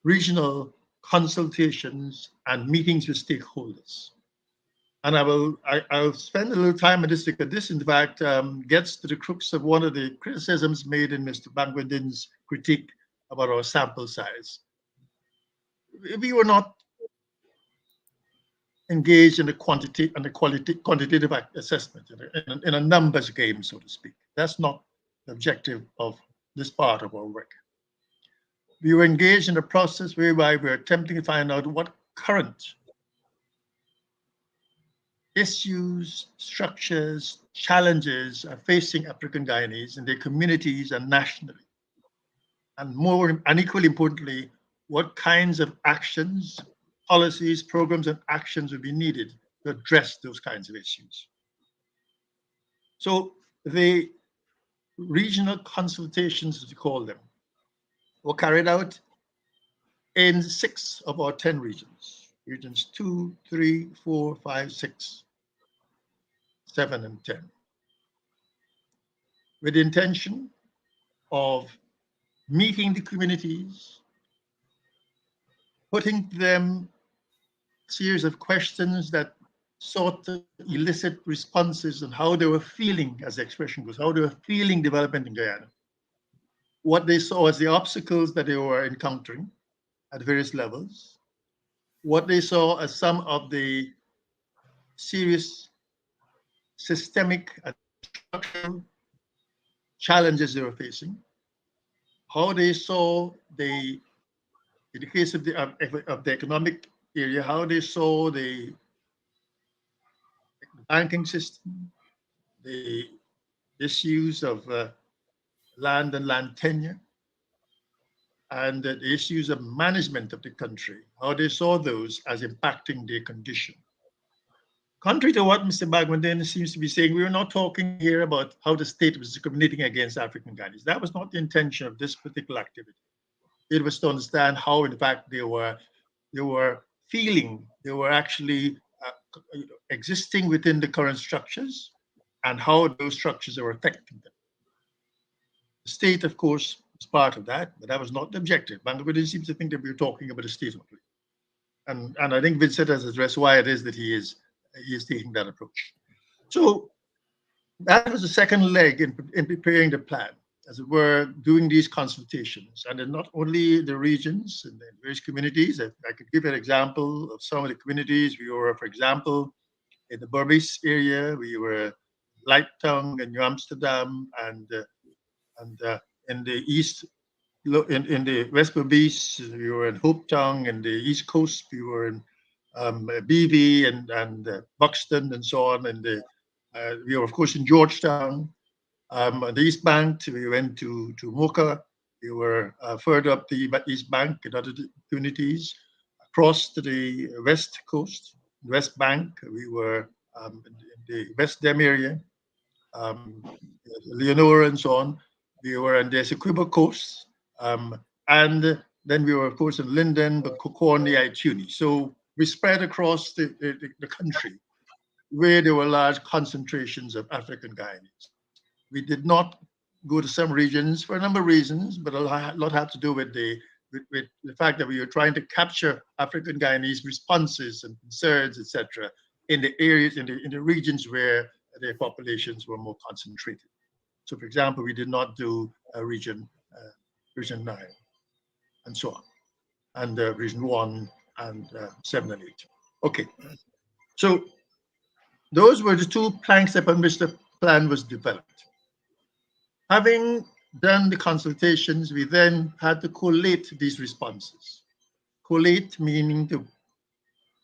regional consultations and meetings with stakeholders. And I'll spend a little time on this because this, in fact, gets to the crux of one of the criticisms made in Mr. Bangwendin's critique about our sample size. We were not engaged in a quantitative assessment, in a numbers game, so to speak. That's not the objective of this part of our work. We were engaged in a process whereby we were attempting to find out what current issues, structures, challenges are facing African Guyanese in their communities and nationally. And equally importantly, what kinds of actions, policies, programs, and actions would be needed to address those kinds of issues. So the regional consultations, as we call them, were carried out in 6 of our 10 regions, regions 2, 3, 4, 5, 6, 7, and 10, with the intention of meeting the communities, putting to them a series of questions that sought to elicit responses on how they were feeling, as the expression goes, how they were feeling development in Guyana, what they saw as the obstacles that they were encountering at various levels, what they saw as some of the serious systemic and structural challenges they were facing, how they saw in the case of the economic area, how they saw the banking system, the issues of land and land tenure, and the issues of management of the country, how they saw those as impacting their condition. Contrary to what Mr. Bagwandin seems to be saying, we were not talking here about how the state was discriminating against African Guyanese. That was not the intention of this particular activity. It was to understand how, in fact, they were feeling, they were actually existing within the current structures and how those structures are affecting them. The state, of course, was part of that, but that was not the objective. Bangladesh seems to think that we were talking about a state only. And I think Vincent has addressed why it is that he is taking that approach. So that was the second leg in preparing the plan, as it were, doing these consultations. And then not only the regions and the various communities, I could give an example of some of the communities. We were, for example, in the Berbice area, we were Lighttown and New Amsterdam, and in the east, in the West Berbice, we were in Hopetown. In the East Coast, we were in BV and Buxton and so on. And we were, of course, in Georgetown. On the East Bank, we went to Mocha. We were further up the East Bank in other communities. Across to the West Coast, West Bank, we were in the West Dem area, Leonora and so on. We were on the Essequibo Coast. And then we were, of course, in Linden, but Kokoni, Ituni. So we spread across the country where there were large concentrations of African Guyanese. We did not go to some regions for a number of reasons, but a lot had to do with the with the fact that we were trying to capture African Guyanese responses and concerns, etc., in the areas, in the regions where their populations were more concentrated. So, for example, we did not do region 9, and so on, and region 1 and 7 and 8. Okay, so those were the two planks upon which the plan was developed. Having done the consultations, we then had to collate these responses. Collate meaning to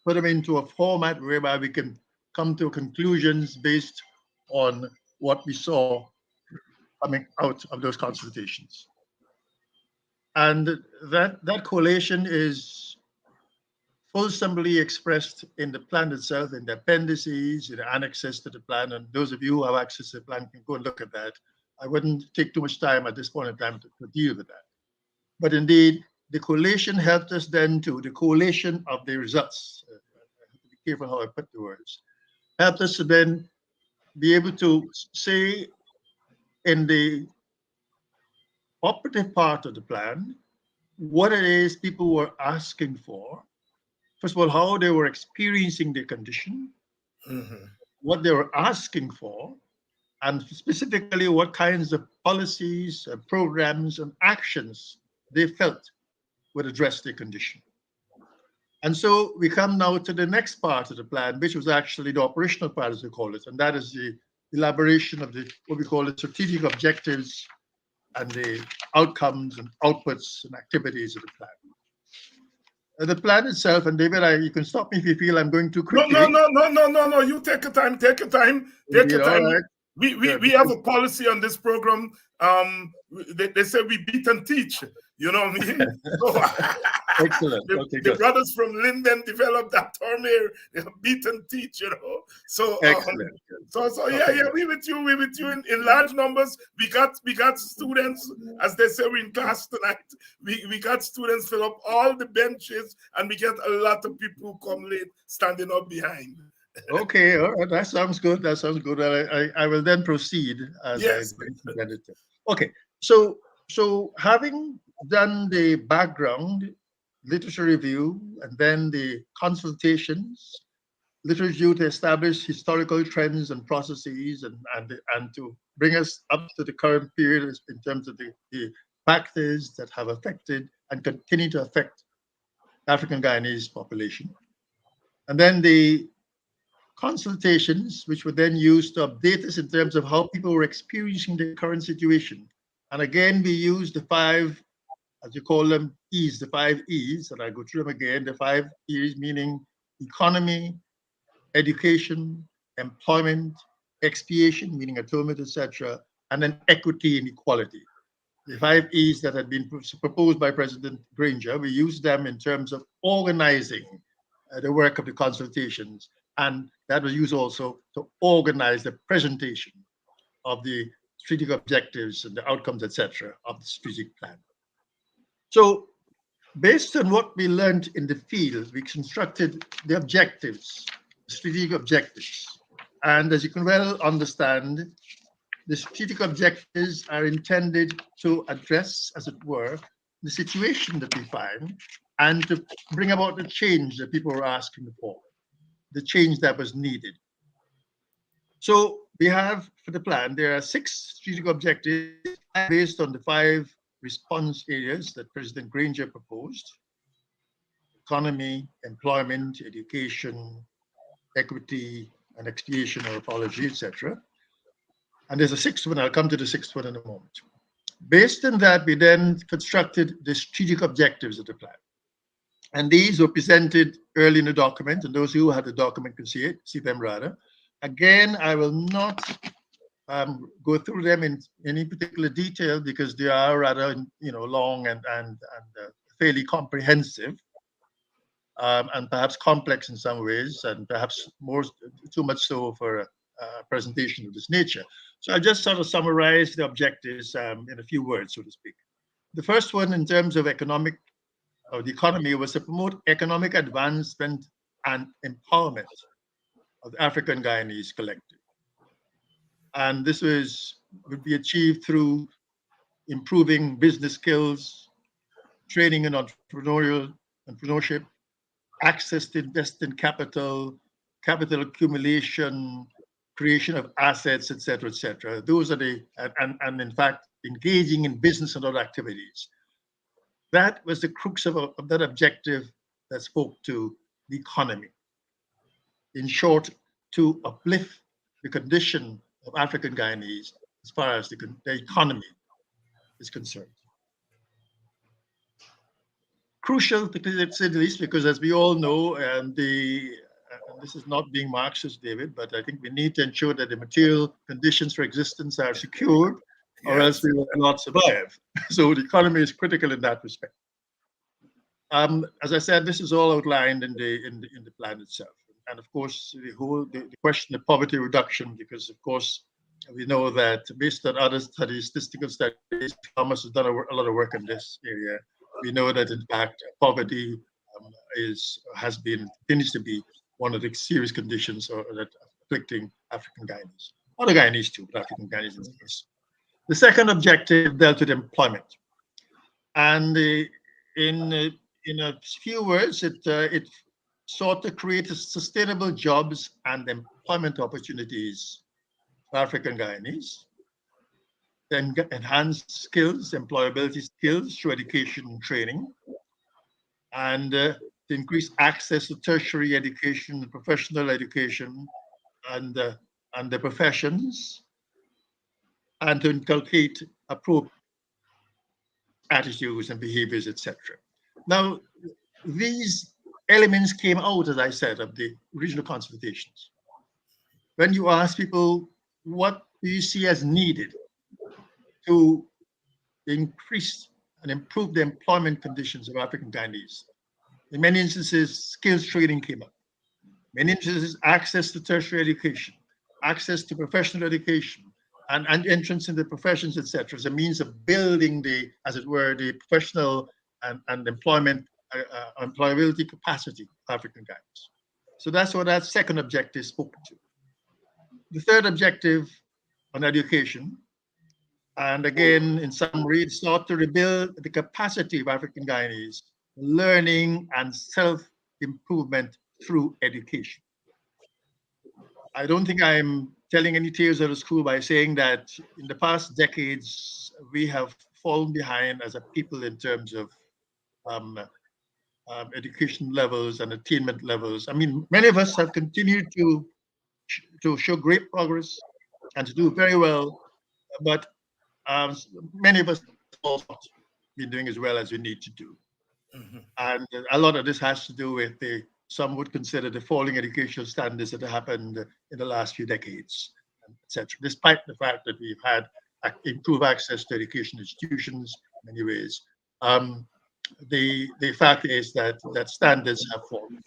put them into a format whereby we can come to conclusions based on what we saw coming out of those consultations. And that collation is fulsomely expressed in the plan itself, in the appendices, in the annexes to the plan. And those of you who have access to the plan can go and look at that. I wouldn't take too much time at this point in time to deal with that. But indeed, the collation helped us then to, the collation of the results, I have to be careful how I put the words, helped us to then be able to say in the operative part of the plan what it is people were asking for. First of all, how they were experiencing their condition, what they were asking for, and specifically what kinds of policies, programs, and actions they felt would address their condition. And so we come now to the next part of the plan, which was actually the operational part, as we call it, and that is the elaboration of the what we call the strategic objectives and the outcomes and outputs and activities of the plan. The plan itself, and David, you can stop me if you feel I'm going too quickly. No. You take your time. Take your time. Take your time. Right. We have a policy on this program. They say we beat and teach. You know what I mean? So, excellent. The brothers from Linden developed that term here. They beat and teach. You know. So excellent. Yeah. We with you in large numbers. We got students, as they say in class tonight. We got students fill up all the benches, and we get a lot of people who come late standing up behind. Okay, all right, that sounds good. That sounds good. I will then proceed as yes. I intended to. Okay, so having done the background literature review and then the consultations, literature to establish historical trends and processes and to bring us up to the current period in terms of the factors that have affected and continue to affect African Guyanese population, and then the consultations, which were then used to update us in terms of how people were experiencing the current situation. And again, we used the 5, as you call them, E's, the 5 E's, and I go through them again, the 5 E's meaning economy, education, employment, expiation, meaning atonement, etc., and then equity and equality. The 5 E's that had been proposed by President Granger, we used them in terms of organizing the work of the consultations, and that was used also to organize the presentation of the strategic objectives and the outcomes, etc., of the strategic plan. So, based on what we learned in the field, we constructed the objectives, strategic objectives. And as you can well understand, the strategic objectives are intended to address, as it were, the situation that we find and to bring about the change that people were asking for, the change that was needed. So we have, for the plan, there are 6 strategic objectives based on the 5 response areas that President Granger proposed: economy, employment, education, equity, and expiation or apology, etc. And there's a 6th one. I'll come to the 6th one in a moment. Based on that, we then constructed the strategic objectives of the plan. And these were presented early in the document, and those who have the document can see them rather. Again, I will not go through them in any particular detail because they are rather, long and fairly comprehensive, and perhaps complex in some ways, and perhaps too much so for a presentation of this nature. So I'll just sort of summarize the objectives in a few words, so to speak. The first one, in terms of the economy, was to promote economic advancement and empowerment of the African Guyanese collective. And this would be achieved through improving business skills, training in entrepreneurship, access to invest in capital, capital accumulation, creation of assets, etc., etc. Those are and in fact, engaging in business and other activities. That was the crux of that objective that spoke to the economy. In short, to uplift the condition of African Guyanese as far as the economy is concerned. Crucial, to say the least, because as we all know, and this is not being Marxist, David, but I think we need to ensure that the material conditions for existence are secured, or else we will not survive. So the economy is critical in that respect. As I said, this is all outlined in the plan itself, and of course the question of poverty reduction, because of course we know that based on other studies, statistical studies, Thomas has done a lot of work in this area. We know that in fact poverty continues to be one of the serious conditions that afflicting African Guyanese, other Guyanese too, but African Guyanese in this case. The second objective dealt with employment, and in a few words, it sought to create sustainable jobs and employment opportunities for African Guyanese, then enhance skills, employability skills through education and training, and to increase access to tertiary education, professional education, and the professions, and to inculcate appropriate attitudes and behaviors, etc. Now, these elements came out, as I said, of the regional consultations. When you ask people, what do you see as needed to increase and improve the employment conditions of African Guyanese? In many instances, skills training came up. In many instances, access to tertiary education, access to professional education, and entrance into professions, etc., as a means of building as it were, the professional and employability capacity of African Guyanese. So that's what that second objective spoke to. The third objective on education, and again, in summary, it sought to rebuild the capacity of African Guyanese, learning and self-improvement through education. I don't think I'm telling any tales out of school by saying that in the past decades, we have fallen behind as a people in terms of education levels and attainment levels. I mean, many of us have continued to show great progress and to do very well, but many of us have also not been doing as well as we need to do. Mm-hmm. And a lot of this has to do with some would consider the falling educational standards that have happened in the last few decades, etc. Despite the fact that we've had improved access to education institutions in many ways, the fact is that standards have fallen.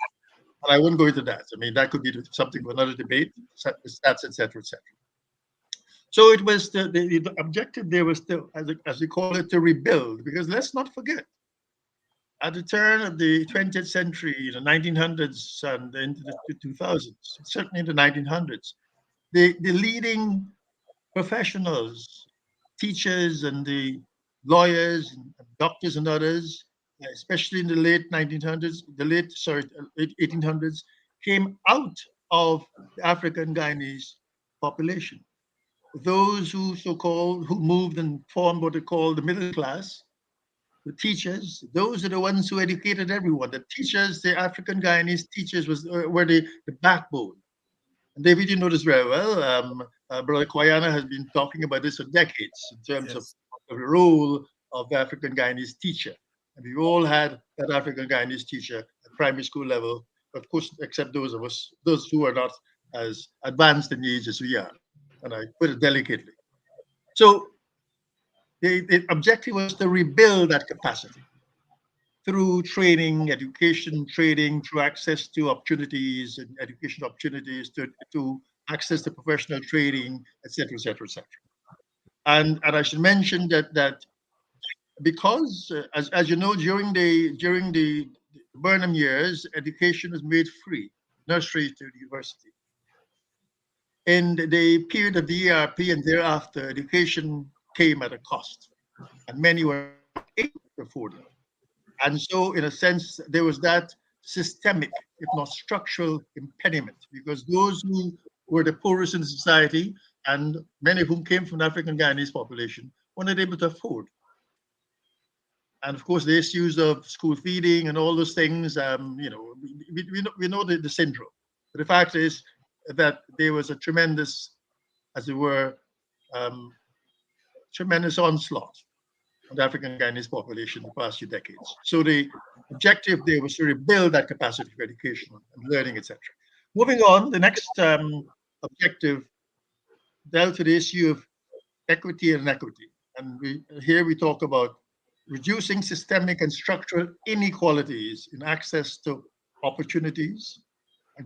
And I wouldn't go into that. I mean, that could be something for another debate, stats, etc., etc. So it was the objective there was to, as we call it, to rebuild, because let's not forget, at the turn of the 20th century, the 1900s and into the 2000s, certainly in the 1900s, the leading professionals, teachers and the lawyers and doctors and others, especially in the late 1800s, came out of the African Guyanese population. Those who who moved and formed what they call the middle class, the teachers, those are the ones who educated everyone. The teachers, the African Guyanese teachers were the backbone. And David, you know this very well. Brother Guyana has been talking about this for decades in terms of the role of the African Guyanese teacher. And we all had that African Guyanese teacher at primary school level, of course, except those who are not as advanced in age as we are. And I put it delicately. So the objective was to rebuild that capacity through training, education, training, through access to opportunities and education opportunities, to access to professional training, etc., etc., etc. And I should mention that because, as you know, during the Burnham years, education was made free, nursery to university. In the period of the ERP and thereafter, education came at a cost, and many were able to afford it. And so, in a sense, there was that systemic, if not structural, impediment, because those who were the poorest in society, and many of whom came from the African Guyanese population, were not able to afford. And of course, the issues of school feeding and all those things, we know the syndrome. But the fact is that there was a tremendous, as it were, um, tremendous onslaught on the African Guyanese population in the past few decades. So the objective there was to rebuild that capacity for education and learning, etc. Moving on, the next objective dealt with the issue of equity and inequity. And here we talk about reducing systemic and structural inequalities in access to opportunities,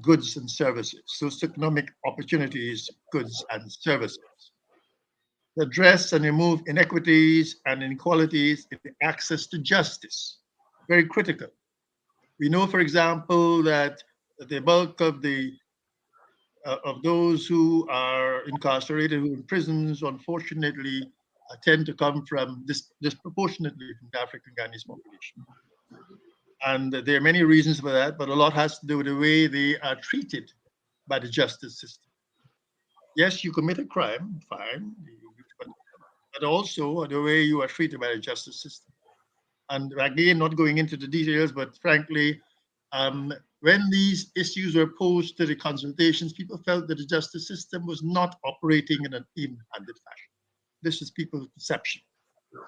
goods and services, socioeconomic opportunities, goods and services. To address and remove inequities and inequalities in access to justice. Very critical. We know, for example, that the bulk of those who are incarcerated, who are in prisons, unfortunately, tend to come from disproportionately from the African Guyanese population. And there are many reasons for that, but a lot has to do with the way they are treated by the justice system. Yes, you commit a crime, fine, but also the way you are treated by the justice system. And again, not going into the details, but frankly, when these issues were posed to the consultations, people felt that the justice system was not operating in an even-handed fashion. This is people's perception,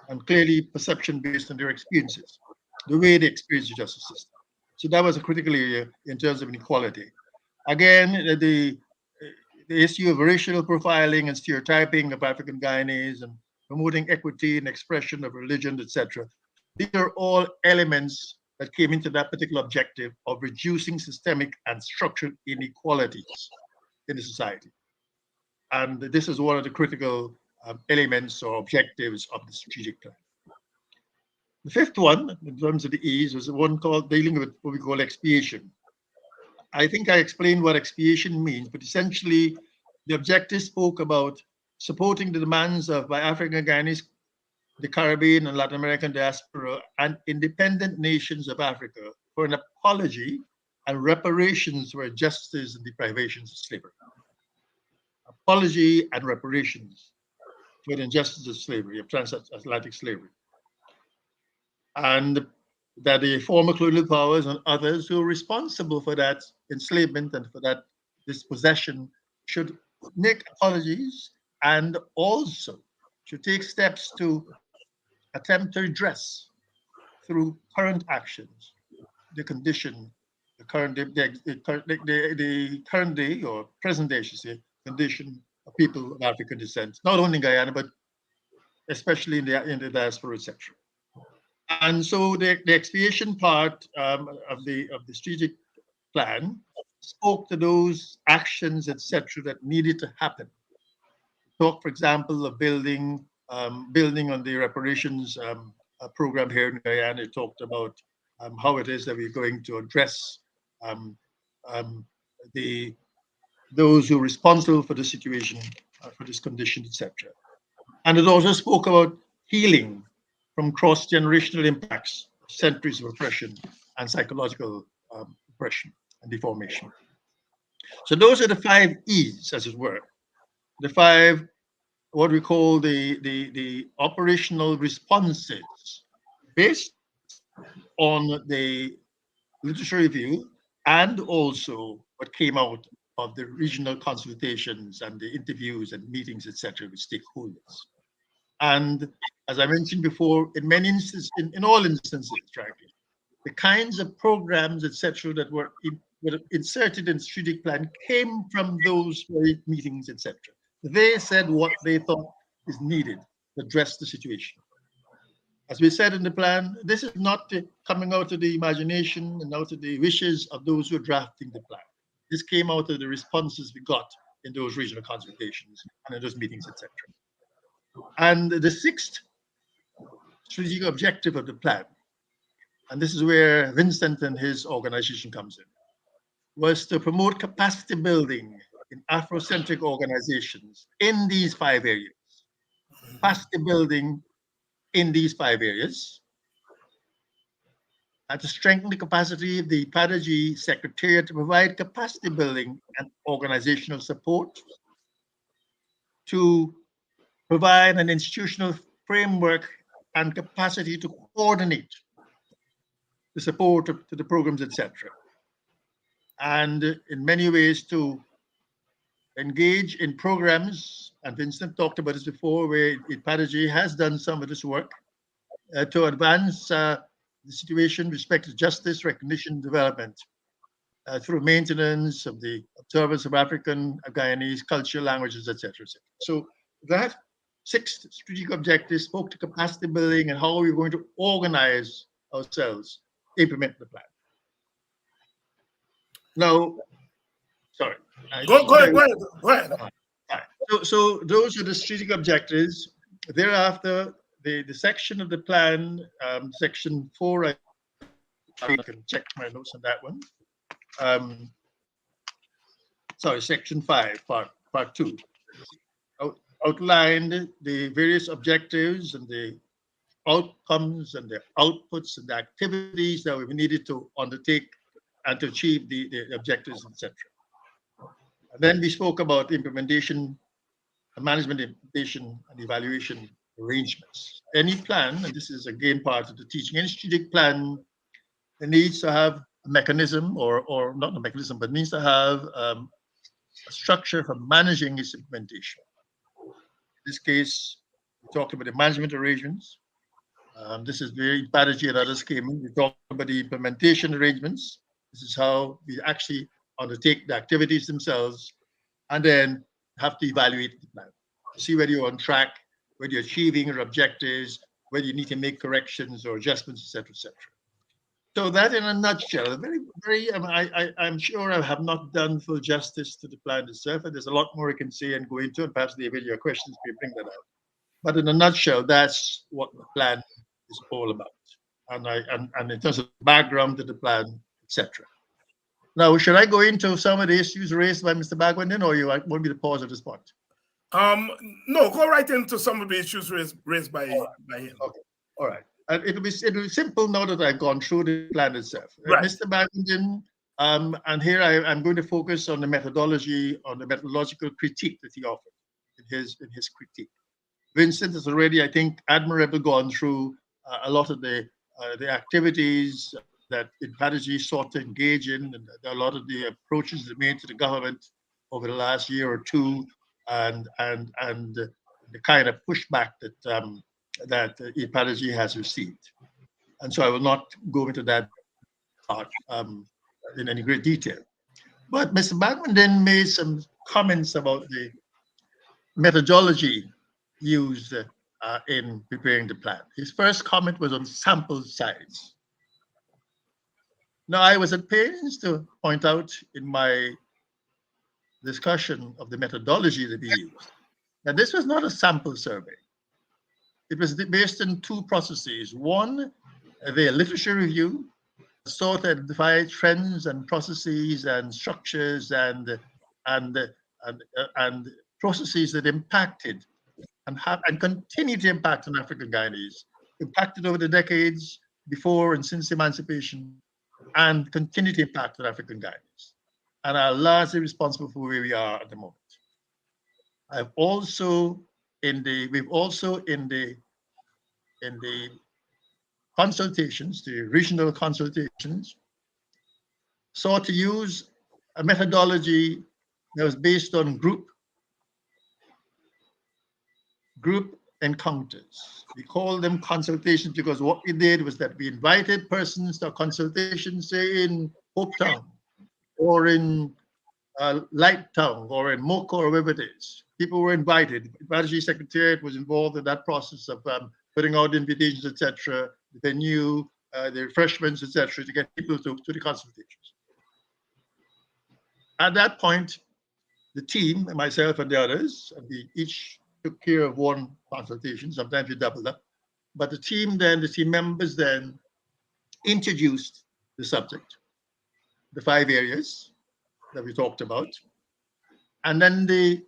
and clearly perception based on their experiences, the way they experience the justice system. So that was a critical area in terms of inequality. Again, the issue of racial profiling and stereotyping of African Guyanese and promoting equity and expression of religion, etc. These are all elements that came into that particular objective of reducing systemic and structural inequalities in the society. And this is one of the critical elements or objectives of the strategic plan. The fifth one, in terms of the E's, was the one called dealing with what we call expiation. I think I explained what expiation means, but essentially the objective spoke about supporting the demands of by African Guyanese, the Caribbean and Latin American diaspora, and independent nations of Africa for an apology and reparations for injustices and deprivations of slavery. Apology and reparations for the injustices of slavery, of transatlantic slavery. And that the former colonial powers and others who are responsible for that enslavement and for that dispossession should make apologies and also should take steps to attempt to redress through current actions the condition, the current day or present day, I should say, condition of people of African descent, not only in Guyana, but especially in the diaspora, etc. And so the expiation part of the strategic plan spoke to those actions, etc., that needed to happen. Talk, for example, of building on the reparations program here in Guyana. It talked about how it is that we're going to address those who are responsible for the situation, for this condition, etc. And it also spoke about healing from cross-generational impacts of centuries of oppression and psychological oppression and deformation. So those are the 5 E's, as it were, the 5 what we call the operational responses based on the literature review and also what came out of the regional consultations and the interviews and meetings, etc., with stakeholders. And as I mentioned before, in many instances, in all instances, frankly, the kinds of programs, etc., that were inserted in the strategic plan came from those meetings, etc. They said what they thought is needed to address the situation. As we said in the plan, this is not coming out of the imagination and out of the wishes of those who are drafting the plan. This came out of the responses we got in those regional consultations and in those meetings, etc. And the 6th strategic objective of the plan, and this is where Vincent and his organization comes in, was to promote capacity building in Afrocentric organizations in these 5 areas. Capacity building in these 5 areas. and to strengthen the capacity of the IDPADA-G Secretariat to provide capacity building and organizational support, to provide an institutional framework and capacity to coordinate the support to the programs, etc. And in many ways to engage in programs, and Vincent talked about this before, where IDPADA-G has done some of this work to advance the situation with respect to justice, recognition, and development through maintenance of the observance of African, Guyanese culture, languages, etc. So that 6 strategic objectives spoke to capacity building and how we're going to organize ourselves, implement the plan. Now, sorry. Go ahead. So those are the strategic objectives. Thereafter, the section of the plan, section 4, I can check my notes on that one. Sorry, section 5, part 2, outlined the various objectives and the outcomes and the outputs and the activities that we needed to undertake and to achieve the objectives, etc. And then we spoke about implementation, management implementation, and evaluation arrangements. Any plan, and this is again part of the teaching, any strategic plan, it needs to have a mechanism, or not a mechanism, but needs to have a structure for managing its implementation. In this case, we talked about the management arrangements. This is where IDPADA-G and others came in. We talked about the implementation arrangements. This is how we actually undertake the activities themselves, and then have to evaluate the plan. See whether you're on track, whether you're achieving your objectives, whether you need to make corrections or adjustments, etc., etc. So that, in a nutshell, I'm sure I have not done full justice to the plan itself, and there's a lot more I can say and go into, and perhaps, David, your questions may bring that out. But in a nutshell, that's what the plan is all about, and in terms of background to the plan, etc. Now, should I go into some of the issues raised by Mr. Bagwin, or you want me to pause at this point? No, go right into some of the issues raised by him. Okay, all right. And it'll be simple now that I've gone through the plan itself. Right. Mr. Bagwin, and here I'm going to focus on the methodology, on the methodological critique that he offered in his critique. Vincent has already, I think, admirably gone through a lot of the activities that IDPADA-G sought to engage in, and a lot of the approaches they made to the government over the last year or two, and the kind of pushback that IDPADA-G has received. And so I will not go into that part in any great detail. But Mr. Bagwin then made some comments about the methodology used in preparing the plan. His first comment was on sample size. Now, I was at pains to point out in my discussion of the methodology that we used that this was not a sample survey. It was based on 2 processes. One, the literature review, sought to identify trends and processes and structures and processes that impacted and continue to impact on African Guyanese, impacted over the decades before and since emancipation, and continue to impact on African Guyanese, and are largely responsible for where we are at the moment. We've also in the consultations, the regional consultations, sought to use a methodology that was based on group encounters. We call them consultations because what we did was that we invited persons to consultations, say in Hope Town, or in Light Town, or in Mocha, or wherever it is. People were invited. The IDPADA-G Secretariat was involved in that process of putting out invitations, etc., the venue, the refreshments, etc., to get people to the consultations. At that point, the team, myself and the others, and we each took care of one consultation. Sometimes we doubled up. But the team members then introduced the subject, the 5 areas that we talked about. And then the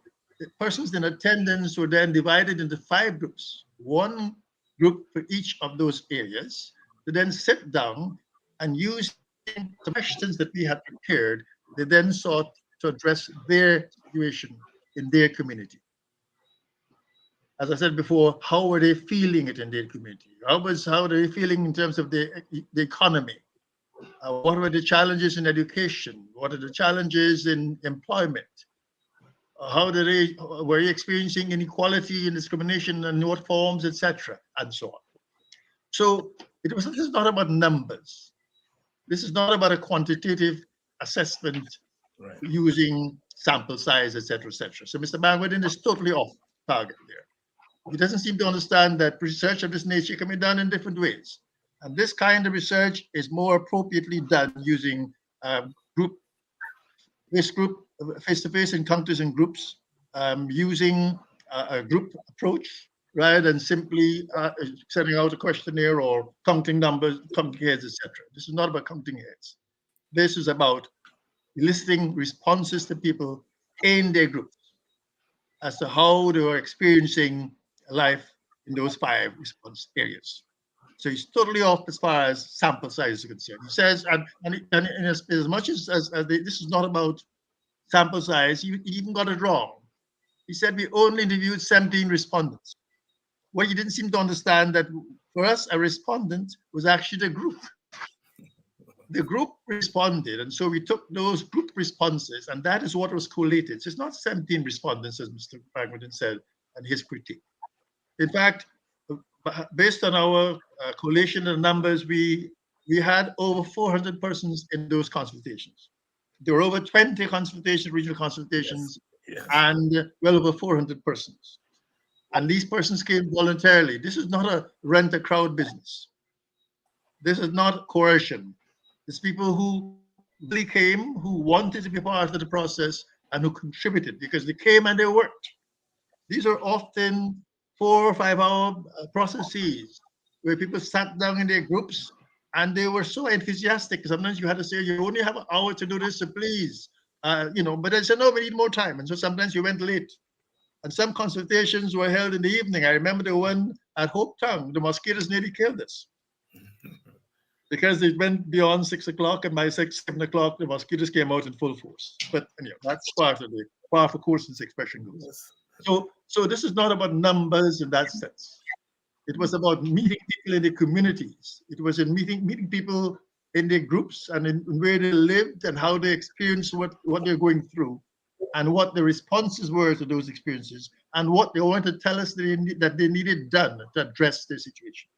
persons in attendance were then divided into 5 groups, 1 group for each of those areas, to then sit down and using the questions that we had prepared, they then sought to address their situation in their community. As I said before, how were they feeling it in their community? How are they feeling in terms of the economy? What were the challenges in education? What are the challenges in employment? Were you experiencing inequality and discrimination and what forms, etc., and so on. So this is not about numbers. This is not about a quantitative assessment using sample size, etc., etc. So Mr. Bangwadin is totally off target there. He doesn't seem to understand that research of this nature can be done in different ways. And this kind of research is more appropriately done using face-to-face encounters in groups, using a group approach rather than simply sending out a questionnaire or counting numbers, counting heads, etc. This is not about counting heads. This is about eliciting responses to people in their groups as to how they are experiencing life in those 5 response areas. So he's totally off as far as sample size is concerned. He says, and as much as this is not about sample size, he even got it wrong. He said we only interviewed 17 respondents. Well, he didn't seem to understand that for us, a respondent was actually the group. The group responded, and so we took those group responses, and that is what was collated. So it's not 17 respondents, as Mr. Bangwadin said, and his critique. In fact, based on our collation of numbers, we had over 400 persons in those consultations. There were over 20 consultations, regional consultations, and well over 400 persons. And these persons came voluntarily. This is not a rent-a-crowd business. This is not coercion. It's people who really came, who wanted to be part of the process, and who contributed because they came and they worked. These are often 4 or 5 hour processes where people sat down in their groups and they were so enthusiastic. Sometimes you had to say, you only have an hour to do this, so please, but they said, no, we need more time. And so sometimes you went late. And some consultations were held in the evening. I remember the one at Hope Town, the mosquitoes nearly killed us because it went beyond 6 o'clock, and by 6, 7 o'clock, the mosquitoes came out in full force. But anyway, that's part of the course this expression goes. So this is not about numbers in that sense. It was about meeting people in the communities. It was in meeting people in their groups and in where they lived and how they experienced what they're going through and what the responses were to those experiences and what they wanted to tell us that they needed done to address their situation.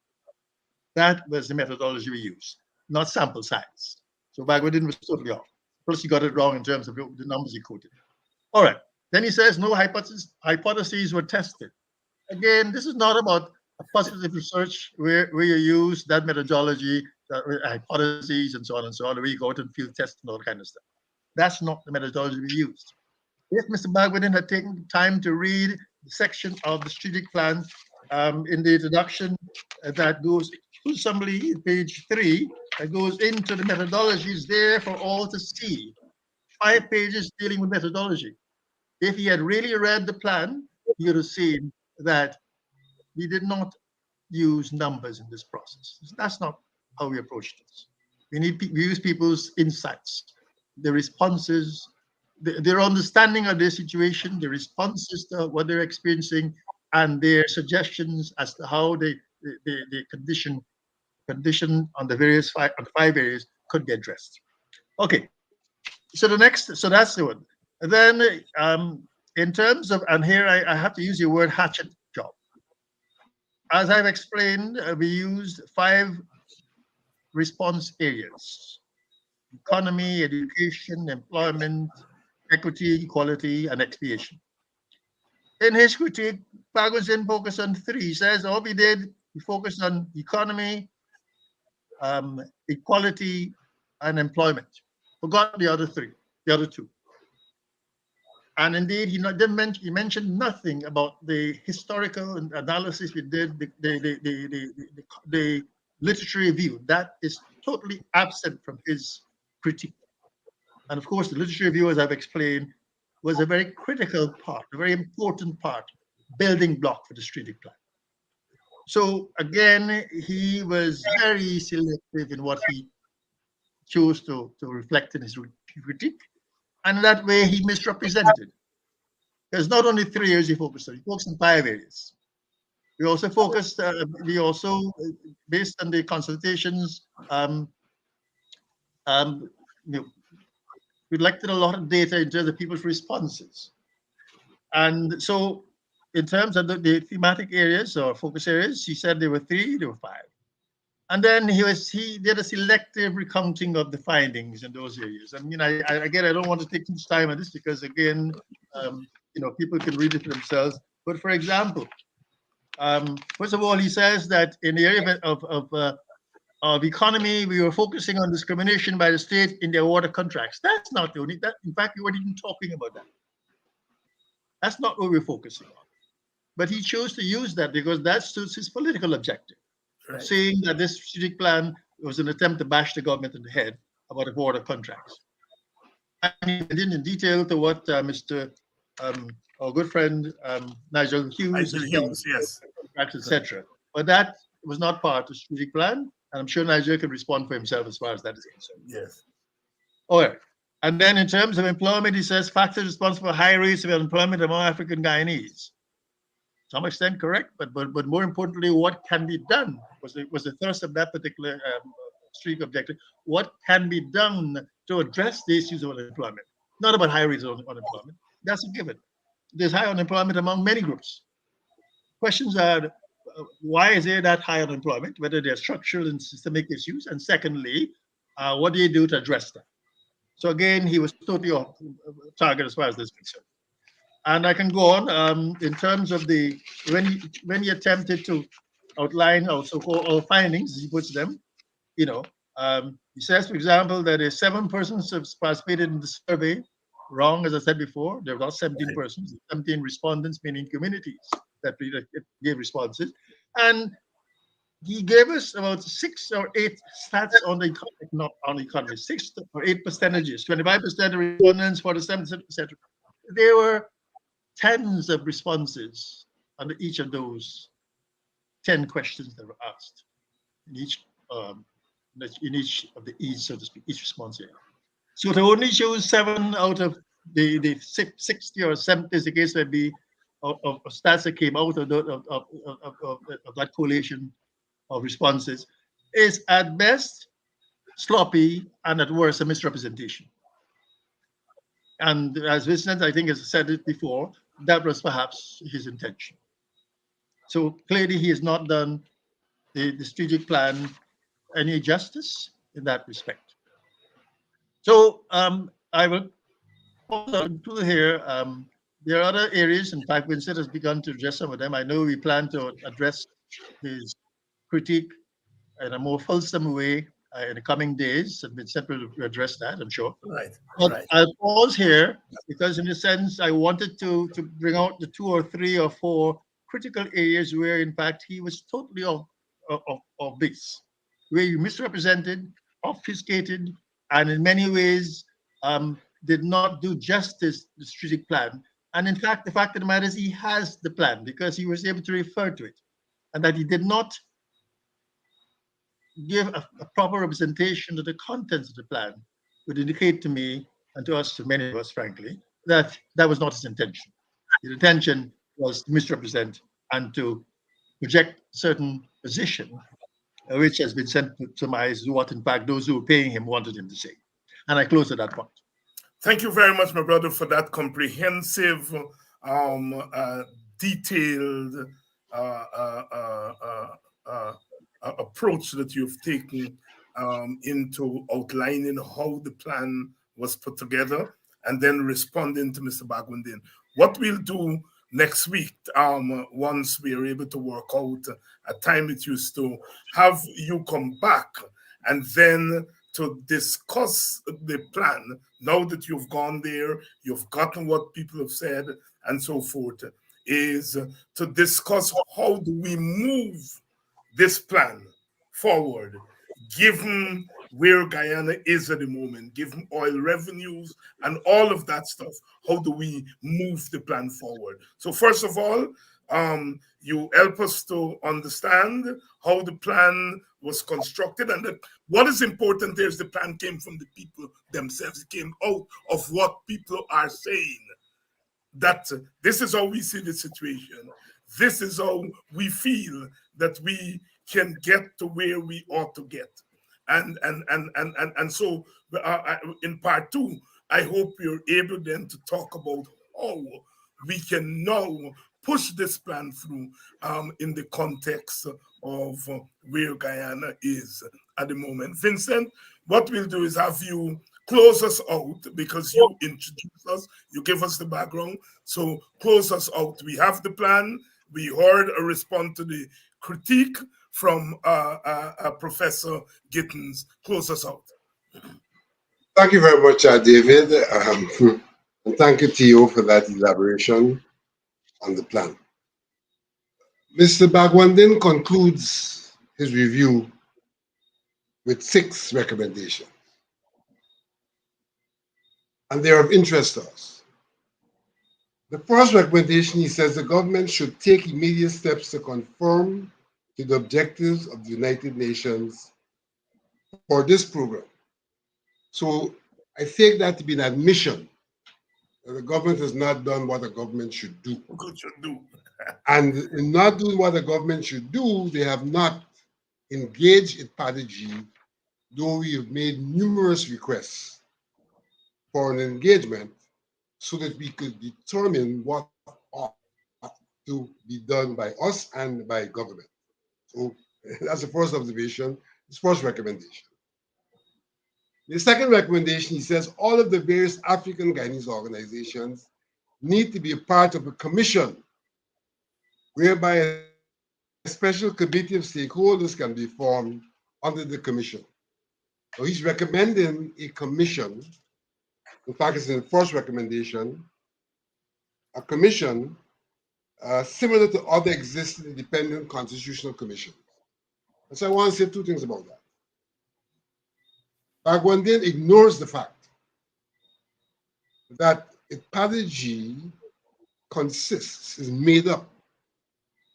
That was the methodology we used, not sample size. So Bangwadin was totally off. Plus, he got it wrong in terms of the numbers he quoted. All right. Then he says no hypotheses were tested. Again, this is not about a positive research where you use that methodology, hypotheses and so on, where you go out and field test and all that kind of stuff. That's not the methodology we used. If Mr. Bangwadin had taken time to read the section of the strategic plan in the introduction that goes to somebody, page 3, that goes into the methodologies there for all to see. 5 pages dealing with methodology. If he had really read the plan, he would have seen that we did not use numbers in this process. That's not how we approach this. We use people's insights, their responses, their understanding of their situation, their responses to what they're experiencing, and their suggestions as to how the condition on the various 5 areas could be addressed. Okay, so that's the one. Then in terms of, and here I have to use the word hatchet job. As I've explained, we used 5 response areas: economy, education, employment, equity, equality, and expiation. In his critique, Bangwadin focused on 3. He says all we did, we focused on economy, equality, and employment. Forgot the other 2. And indeed, he mentioned nothing about the historical analysis we did, the literature review. That is totally absent from his critique. And of course, the literature review, as I've explained, was a very critical part, a very important part, building block for the strategic plan. So again, he was very selective in what he chose to reflect in his critique. And that way he misrepresented. There's not only 3 areas he focused on, he focused on 5 areas. We also focused, based on the consultations, you know, we collected a lot of data in terms of people's responses. And so in terms of the thematic areas or focus areas, he said there were 3, there were 5. And then he did a selective recounting of the findings in those areas. I mean, again, I don't want to take too much time on this because, again, people can read it for themselves. But for example, first of all, he says that in the area of economy, we were focusing on discrimination by the state in their water contracts. That's not the only, in fact, we weren't even talking about that. That's not what we're focusing on. But he chose to use that because that suits his political objective. Right. Saying that this strategic plan was an attempt to bash the government in the head about the water contracts. And he went in detail to what Mr. Our good friend Nigel Hughes, yes, etc. But that was not part of the strategic plan, and I'm sure Nigel can respond for himself as far as that is concerned. Yes. All right. And then in terms of employment, he says factors responsible for high rates of unemployment among African Guyanese. To some extent correct, but more importantly, what can be done was the thrust of that particular streak objective. What can be done to address the issues of unemployment? Not about high rates of unemployment. That's a given. There's high unemployment among many groups. Questions are, why is there that high unemployment? Whether there are structural and systemic issues, and secondly, what do you do to address that? So again, he was totally off target as far as this is concerned. And I can go on in terms of when he attempted to outline our so-called findings, he puts them, he says, for example, that there's 7 persons have participated in the survey. Wrong, as I said before, there were not 17 persons, 17 respondents, meaning communities that gave responses. And he gave us about 6 or 8 stats on the economy, 6 or 8 percentages, 25% of respondents, 47%, etc. There were tens of responses under each of those 10 questions that were asked in each of the E's, so to speak, each response area. So to only choose 7 out of the 60 or 70, as the case may be, of stats that came out of that collation of responses is at best sloppy and at worst a misrepresentation. And as Vincent, I think, has said it before, that was perhaps his intention. So clearly he has not done the strategic plan any justice in that respect. So I will also include here, there are other areas, in fact, Vincent has begun to address some of them. I know we plan to address his critique in a more fulsome way in the coming days, and Vincent will address that, I'm sure. Right. But right. I'll pause here because, in a sense, I wanted to bring out the 2 or 3 or 4 critical areas where, in fact, he was totally off base, where he misrepresented, obfuscated, and in many ways did not do justice to the strategic plan. And in fact, the fact of the matter is he has the plan because he was able to refer to it, and that he did not give a proper representation of the contents of the plan would indicate to me, and to us, to many of us, frankly, that that was not his intention. His intention was to misrepresent and to project certain position, which has been sent to surmise what, in fact, those who were paying him wanted him to say. And I close at that point. Thank you very much, my brother, for that comprehensive, detailed approach that you've taken into outlining how the plan was put together and then responding to Mr. Bagwandin. What we'll do next week, once we are able to work out a time it used to have you come back and then to discuss the plan, now that you've gone there, you've gotten what people have said and so forth, is to discuss how do we move this plan forward, given where Guyana is at the moment, given oil revenues and all of that stuff. How do we move the plan forward? So first of all, You help us to understand how the plan was constructed, and that what is important there is the plan came from the people themselves. It came out of what people are saying. That this is how we see the situation. This is how we feel that we can get to where we ought to get. And so in part two, I hope you're able then to talk about how we can now push this plan through in the context of where Guyana is at the moment. Vincent, what we'll do is have you close us out because you introduce us, you give us the background. So close us out. We have the plan. We heard a response to the critique from Professor Gittins. Close us out. Thank you very much, David. And thank you to you for that elaboration on the plan. Mr. Bagwandin concludes his review with 6 recommendations. And they're of interest to us. The first recommendation, he says the government should take immediate steps to conform to the objectives of the United Nations for this program. So I take that to be an admission that the government has not done what the government should do. And in not doing what the government should do, they have not engaged IDPADA-G, though we have made numerous requests for an engagement so that we could determine what ought to be done by us and by government. So that's the first observation, his first recommendation. The second recommendation, he says all of the various African Guyanese organizations need to be a part of a commission whereby a special committee of stakeholders can be formed under the commission. So he's recommending a commission. In fact, it's in the first recommendation, a commission similar to other existing independent constitutional commissions. And so I want to say 2 things about that. Bagwandin ignores the fact that IDPADA-G is made up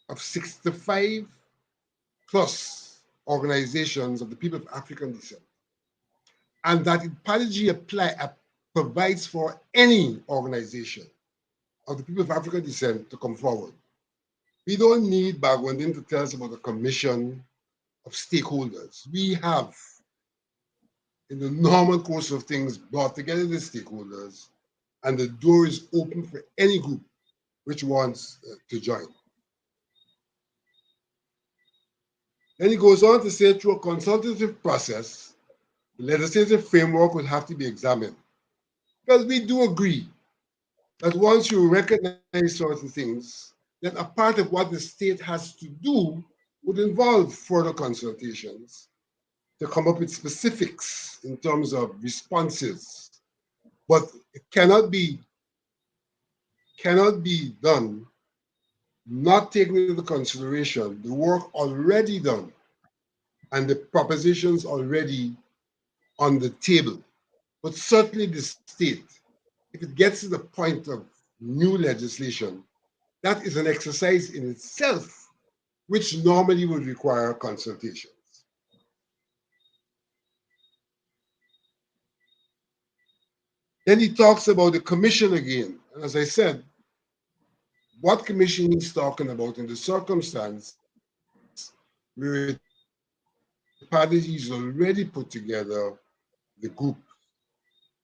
of 65 plus organizations of the people of African descent, and that IDPADA-G provides for any organization of the people of African descent to come forward. We don't need Bagwandin to tell us about a commission of stakeholders. We have, in the normal course of things, brought together the stakeholders, and the door is open for any group which wants to join. Then he goes on to say, through a consultative process, the legislative framework will have to be examined. Because we do agree that once you recognize certain things, then a part of what the state has to do would involve further consultations to come up with specifics in terms of responses. But it cannot be done not taking into consideration the work already done and the propositions already on the table. But certainly the state, if it gets to the point of new legislation, that is an exercise in itself, which normally would require consultations. Then he talks about the commission again. And as I said, what commission he's talking about in the circumstance where IDPADA-G has already put together the group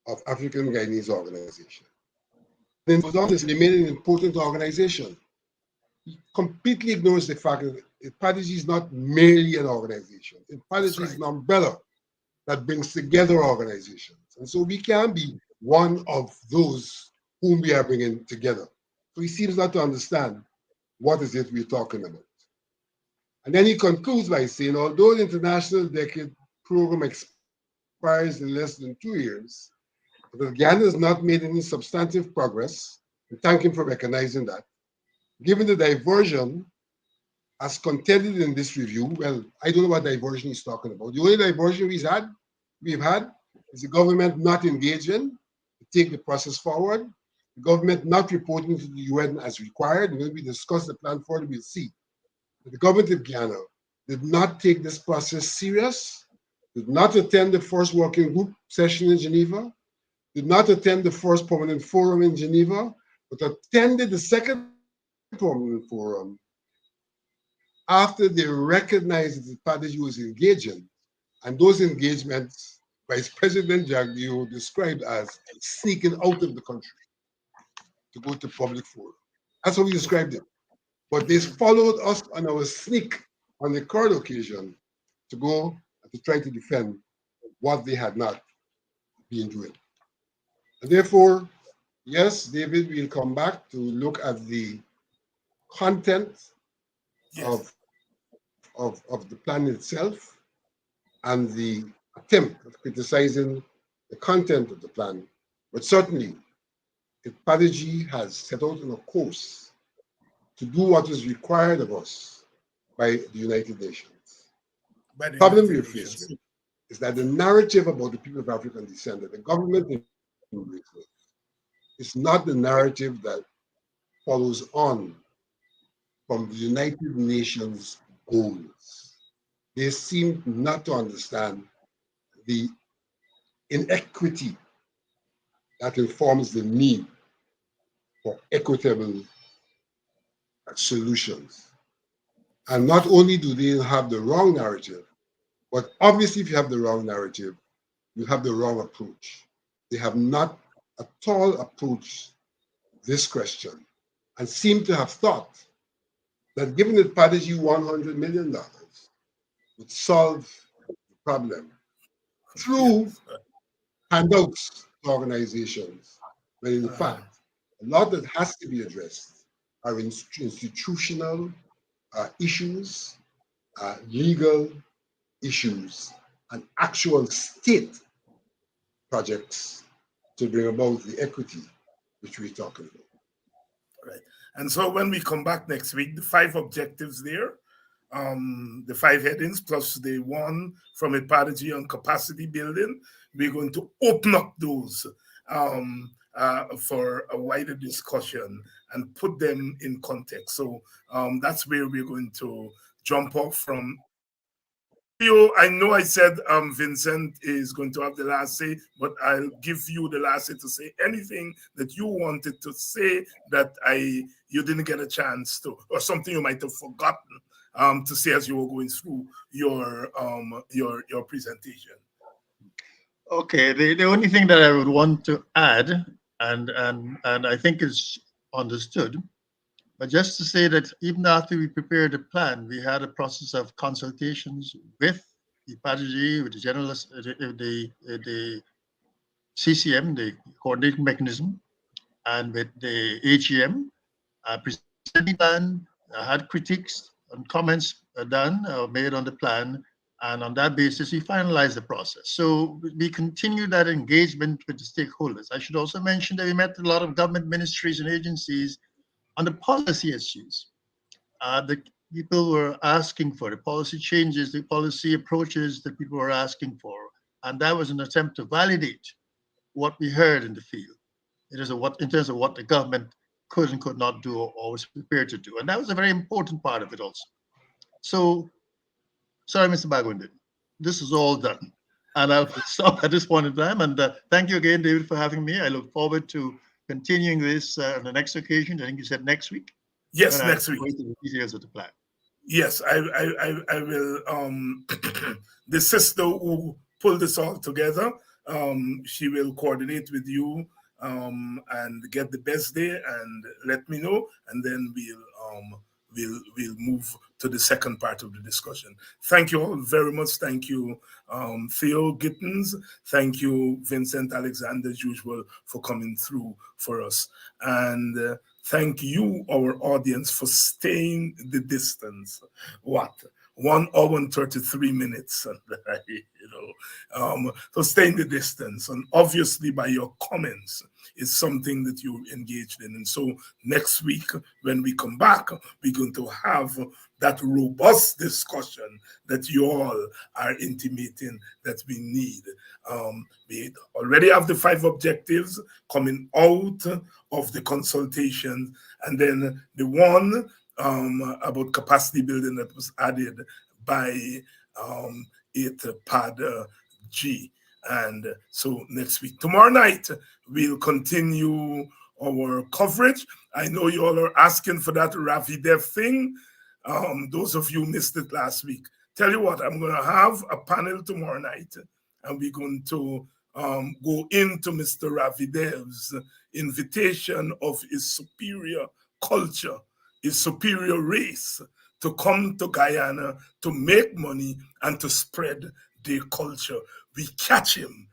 of African Guyanese organizations. Then goes on to remain an important organization. He completely ignores the fact that IDPADA-G is not merely an organization. IDPADA-G is an umbrella that brings together organizations. And so we can be one of those whom we are bringing together. So he seems not to understand what is it we're talking about. And then he concludes by saying, although the International Decade Program expires in less than 2 years, because Guyana has not made any substantive progress, and thank him for recognizing that. Given the diversion as contended in this review, well, I don't know what diversion he's talking about. The only diversion we've had is the government not engaging to take the process forward, the government not reporting to the UN as required. When we discuss the plan further, we'll see. But the government of Guyana did not take this process serious, did not attend the first working group session in Geneva, did not attend the first permanent forum in Geneva, but attended the second permanent forum after they recognized that the party was engaging, and those engagements Vice President Jagdeo described as sneaking out of the country to go to public forum. That's how we described it. But they followed us on our sneak on the third occasion to go and to try to defend what they had not been doing. And therefore, yes, David, we'll come back to look at the content Yes. of the plan itself and the attempt of criticizing the content of the plan. But certainly, IDPADA-G has set out on a course to do what is required of us by the United Nations. By The the problem we're United faced Nations. with is that the narrative about the people of African descent that the government is not the narrative that follows on from the United Nations goals. They seem not to understand the inequity that informs the need for equitable solutions. And not only do they have the wrong narrative, but obviously if you have the wrong narrative, you have the wrong approach. They have not at all approached this question and seem to have thought that giving IDPADA-G $100 million would solve the problem through handouts to organizations, when in fact, a lot that has to be addressed are institutional issues, legal issues, and actual state projects to bring about the equity which we're talking about. Right. And so when we come back next week, the 5 objectives there, the 5 headings plus the one from IDPADA-G on capacity building, we're going to open up those for a wider discussion and put them in context. So that's where we're going to jump off from. I know I said Vincent is going to have the last say, but I'll give you the last say to say anything that you wanted to say that you didn't get a chance to, or something you might have forgotten to say as you were going through your presentation. Okay, the only thing that I would want to add, and I think is understood, but just to say that even after we prepared the plan, we had a process of consultations with the IDPADA-G, with the generalist, the CCM, the coordinating mechanism, and with the AGM. Presented the plan, had critiques and comments made on the plan, and on that basis, we finalized the process. So we continued that engagement with the stakeholders. I should also mention that we met a lot of government ministries and agencies on the policy issues. The people were asking for the policy changes, the policy approaches that people were asking for. And that was an attempt to validate what we heard in the field. It is in terms of what the government could and could not do or was prepared to do. And that was a very important part of it also. So, sorry, Mr. Bagwin, this is all done. And I'll stop at this point in time. And thank you again, David, for having me. I look forward to continuing this on the next occasion. I think you said next week. Yes, next week. The details of the plan. Yes, I will. The sister who pulled this all together, she will coordinate with you and get the best day and let me know, and then we'll move to the second part of the discussion. Thank you all very much. Thank you, Theo Gittins. Thank you, Vincent Alexander, as usual, for coming through for us. And thank you, our audience, for staying the distance. What 1 hour and 33 minutes. And, so stay in the distance. And obviously by your comments is something that you're engaged in. And so next week, when we come back, we're going to have that robust discussion that you all are intimating that we need. We already have the 5 objectives coming out of the consultation, and then the one about capacity building that was added by IDPADA-G. And so next week, tomorrow night, we'll continue our coverage. I know you all are asking for that Ravi Dev thing. Those of you who missed it last week. Tell you what, I'm going to have a panel tomorrow night, and we're going to go into Mr. Ravi Dev's invitation of his superior culture, his superior race, to come to Guyana to make money and to spread their culture. We catch him,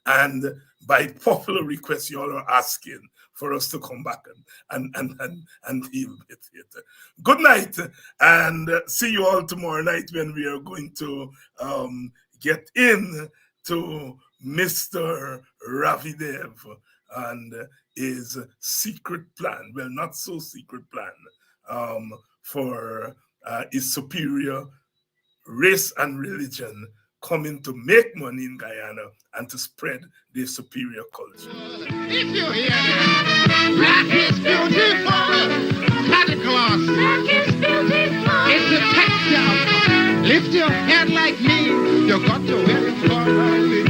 and by popular request, you all are asking for us to come back and deal with it. Good night, and see you all tomorrow night when we are going to get in to Mr. Ravi Dev and his secret plan, well, not so secret plan, for his superior race and religion coming to make money in Guyana and to spread their superior culture. If you hear that, black is beautiful. Santa Claus, Black is beautiful. it's a textile. Lift your head like me. You got to wear it for a